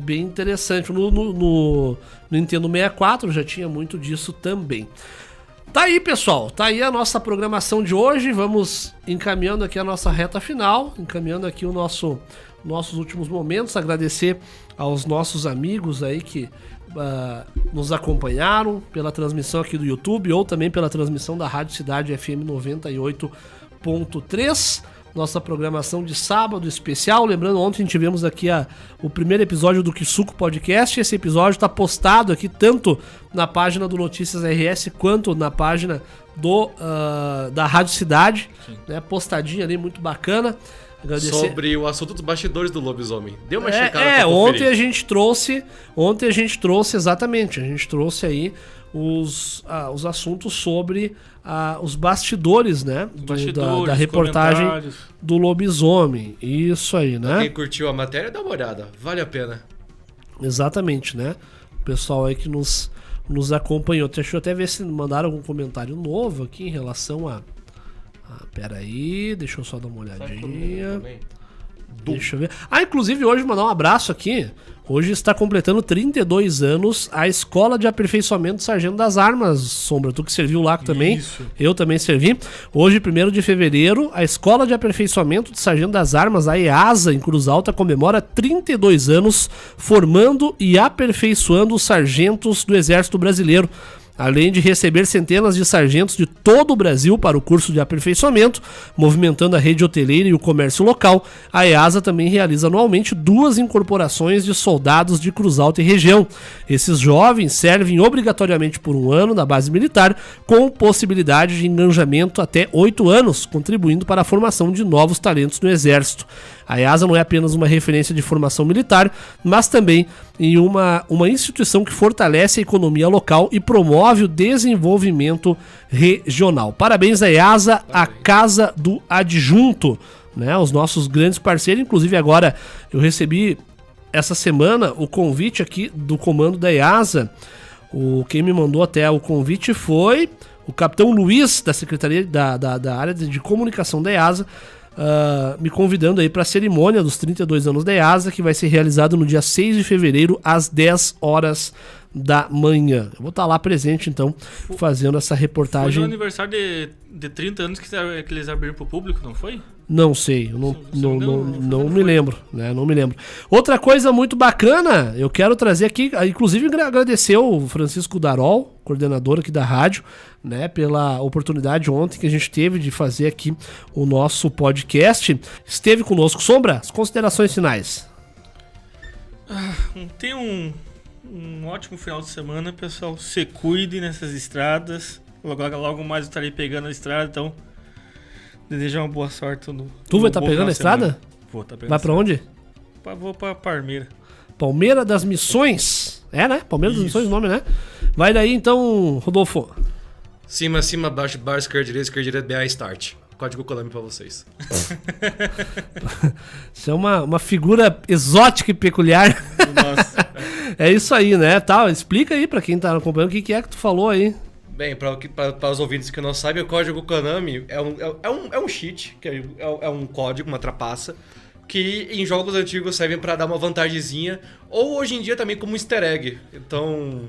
interessante. No Nintendo 64 já tinha muito disso também. Tá aí, pessoal. Tá aí a nossa programação de hoje. Vamos encaminhando aqui a nossa reta final. Encaminhando aqui nossos últimos momentos. Agradecer aos nossos amigos aí que nos acompanharam pela transmissão aqui do YouTube ou também pela transmissão da Rádio Cidade FM 98.3. Nossa programação de sábado especial. Lembrando, ontem tivemos aqui o primeiro episódio do Kisuko Podcast. Esse episódio está postado aqui tanto na página do Notícias RS quanto na página da Rádio Cidade, né? Postadinho ali, muito bacana. Agradecer. Sobre o assunto dos bastidores do lobisomem. Deu uma checada. Ontem a gente trouxe exatamente. A gente trouxe aí os assuntos sobre os bastidores, né? Da reportagem do lobisomem. Isso aí, né? Quem curtiu a matéria, dá uma olhada. Vale a pena. Exatamente, né? O pessoal aí que nos acompanhou. Deixa eu até ver se mandaram algum comentário novo aqui em relação a... Pera aí, deixa eu só dar uma olhadinha. Deixa eu ver. Inclusive hoje mandar um abraço aqui. Hoje está completando 32 anos a Escola de Aperfeiçoamento do Sargento das Armas, Sombra. Tu que serviu lá também. Isso. Eu também servi. Hoje, 1º de fevereiro, a Escola de Aperfeiçoamento do Sargento das Armas, a EASA, em Cruz Alta, comemora 32 anos formando e aperfeiçoando os sargentos do Exército Brasileiro. Além de receber centenas de sargentos de todo o Brasil para o curso de aperfeiçoamento, movimentando a rede hoteleira e o comércio local, a EASA também realiza anualmente 2 incorporações de soldados de Cruz Alta e região. Esses jovens servem obrigatoriamente por 1 ano na base militar, com possibilidade de engajamento até 8 anos, contribuindo para a formação de novos talentos no Exército. A EASA não é apenas uma referência de formação militar, mas também em uma instituição que fortalece a economia local e promove o desenvolvimento regional. Parabéns à EASA, a Casa do Adjunto, né? Os nossos grandes parceiros. Inclusive agora eu recebi essa semana o convite aqui do comando da EASA. Quem me mandou até o convite foi o capitão Luiz, da Secretaria da área de comunicação da EASA, me convidando aí para a cerimônia dos 32 anos da EASA, que vai ser realizada no dia 6 de fevereiro, às 10 horas da manhã. Eu vou estar lá presente, então, fazendo essa reportagem. Foi no aniversário de 30 anos que eles abriram para o público, não foi? Não sei, eu não me lembro, né? Não me lembro. Outra coisa muito bacana, eu quero trazer aqui, inclusive agradecer o Francisco Darol, coordenador aqui da rádio, né, pela oportunidade ontem que a gente teve de fazer aqui o nosso podcast. Esteve conosco. Sombra, as considerações finais. Tenha um ótimo final de semana, pessoal. Se cuide nessas estradas. Logo mais eu estarei pegando a estrada, então desejo uma boa sorte. Tu vai estar pegando a estrada? Vou estar pegando. Vai pra onde? Vou pra Palmeira. Palmeira das Missões. É, né? Palmeiras das Missões, o nome, né? Vai daí, então, Rodolfo. Cima, baixo, esquerda, direita, BA, start. Código Konami pra vocês. Isso é uma figura exótica e peculiar. Nossa. É isso aí, né? Tá, explica aí pra quem tá acompanhando o que é que tu falou aí. Bem, para os ouvintes que não sabem, o código Konami é um cheat, que é um código, uma trapaça, que em jogos antigos servem para dar uma vantagemzinha, ou hoje em dia também como easter egg. Então,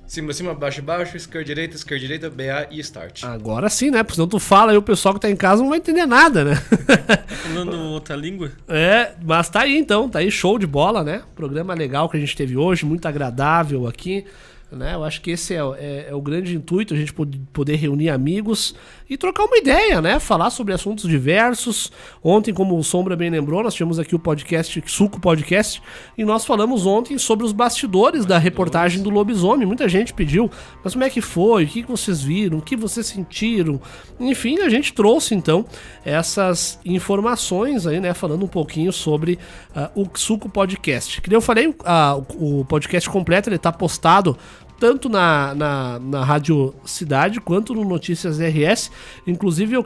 cima, baixo, esquerda, direita, BA e start. Agora sim, né? Porque senão tu fala e o pessoal que tá em casa não vai entender nada, né? Falando outra língua? Mas tá aí então, tá aí show de bola, né? Programa legal que a gente teve hoje, muito agradável aqui. Né? Eu acho que esse é o grande intuito, a gente poder reunir amigos e trocar uma ideia, né? Falar sobre assuntos diversos. Ontem, como o Sombra bem lembrou, nós tivemos aqui o podcast, Suco Podcast, e nós falamos ontem sobre os bastidores da reportagem do lobisomem. Muita gente pediu, mas como é que foi? O que vocês viram? O que vocês sentiram? Enfim, a gente trouxe então essas informações aí, né? Falando um pouquinho sobre o Suco Podcast. Que eu falei, o podcast completo, ele tá postado tanto na Rádio Cidade quanto no Notícias RS. Inclusive eu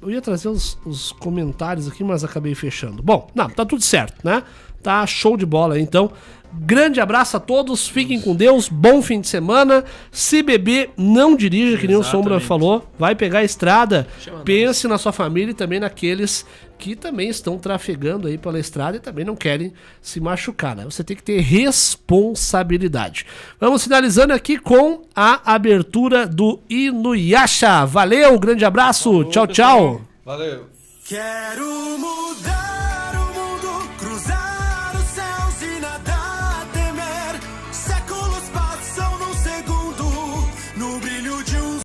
ia trazer os comentários aqui, mas acabei fechando. Bom, não, tá tudo certo, né? Tá show de bola, então. Grande abraço a todos, fiquem com Deus, bom fim de semana. Se beber, não dirija, que nem o Sombra falou. Vai pegar a estrada, pense na sua família e também naqueles que também estão trafegando aí pela estrada e também não querem se machucar, né? Você tem que ter responsabilidade. Vamos finalizando aqui com a abertura do Inuyasha. Valeu, grande abraço, tchau, tchau. Valeu. Quero mudar.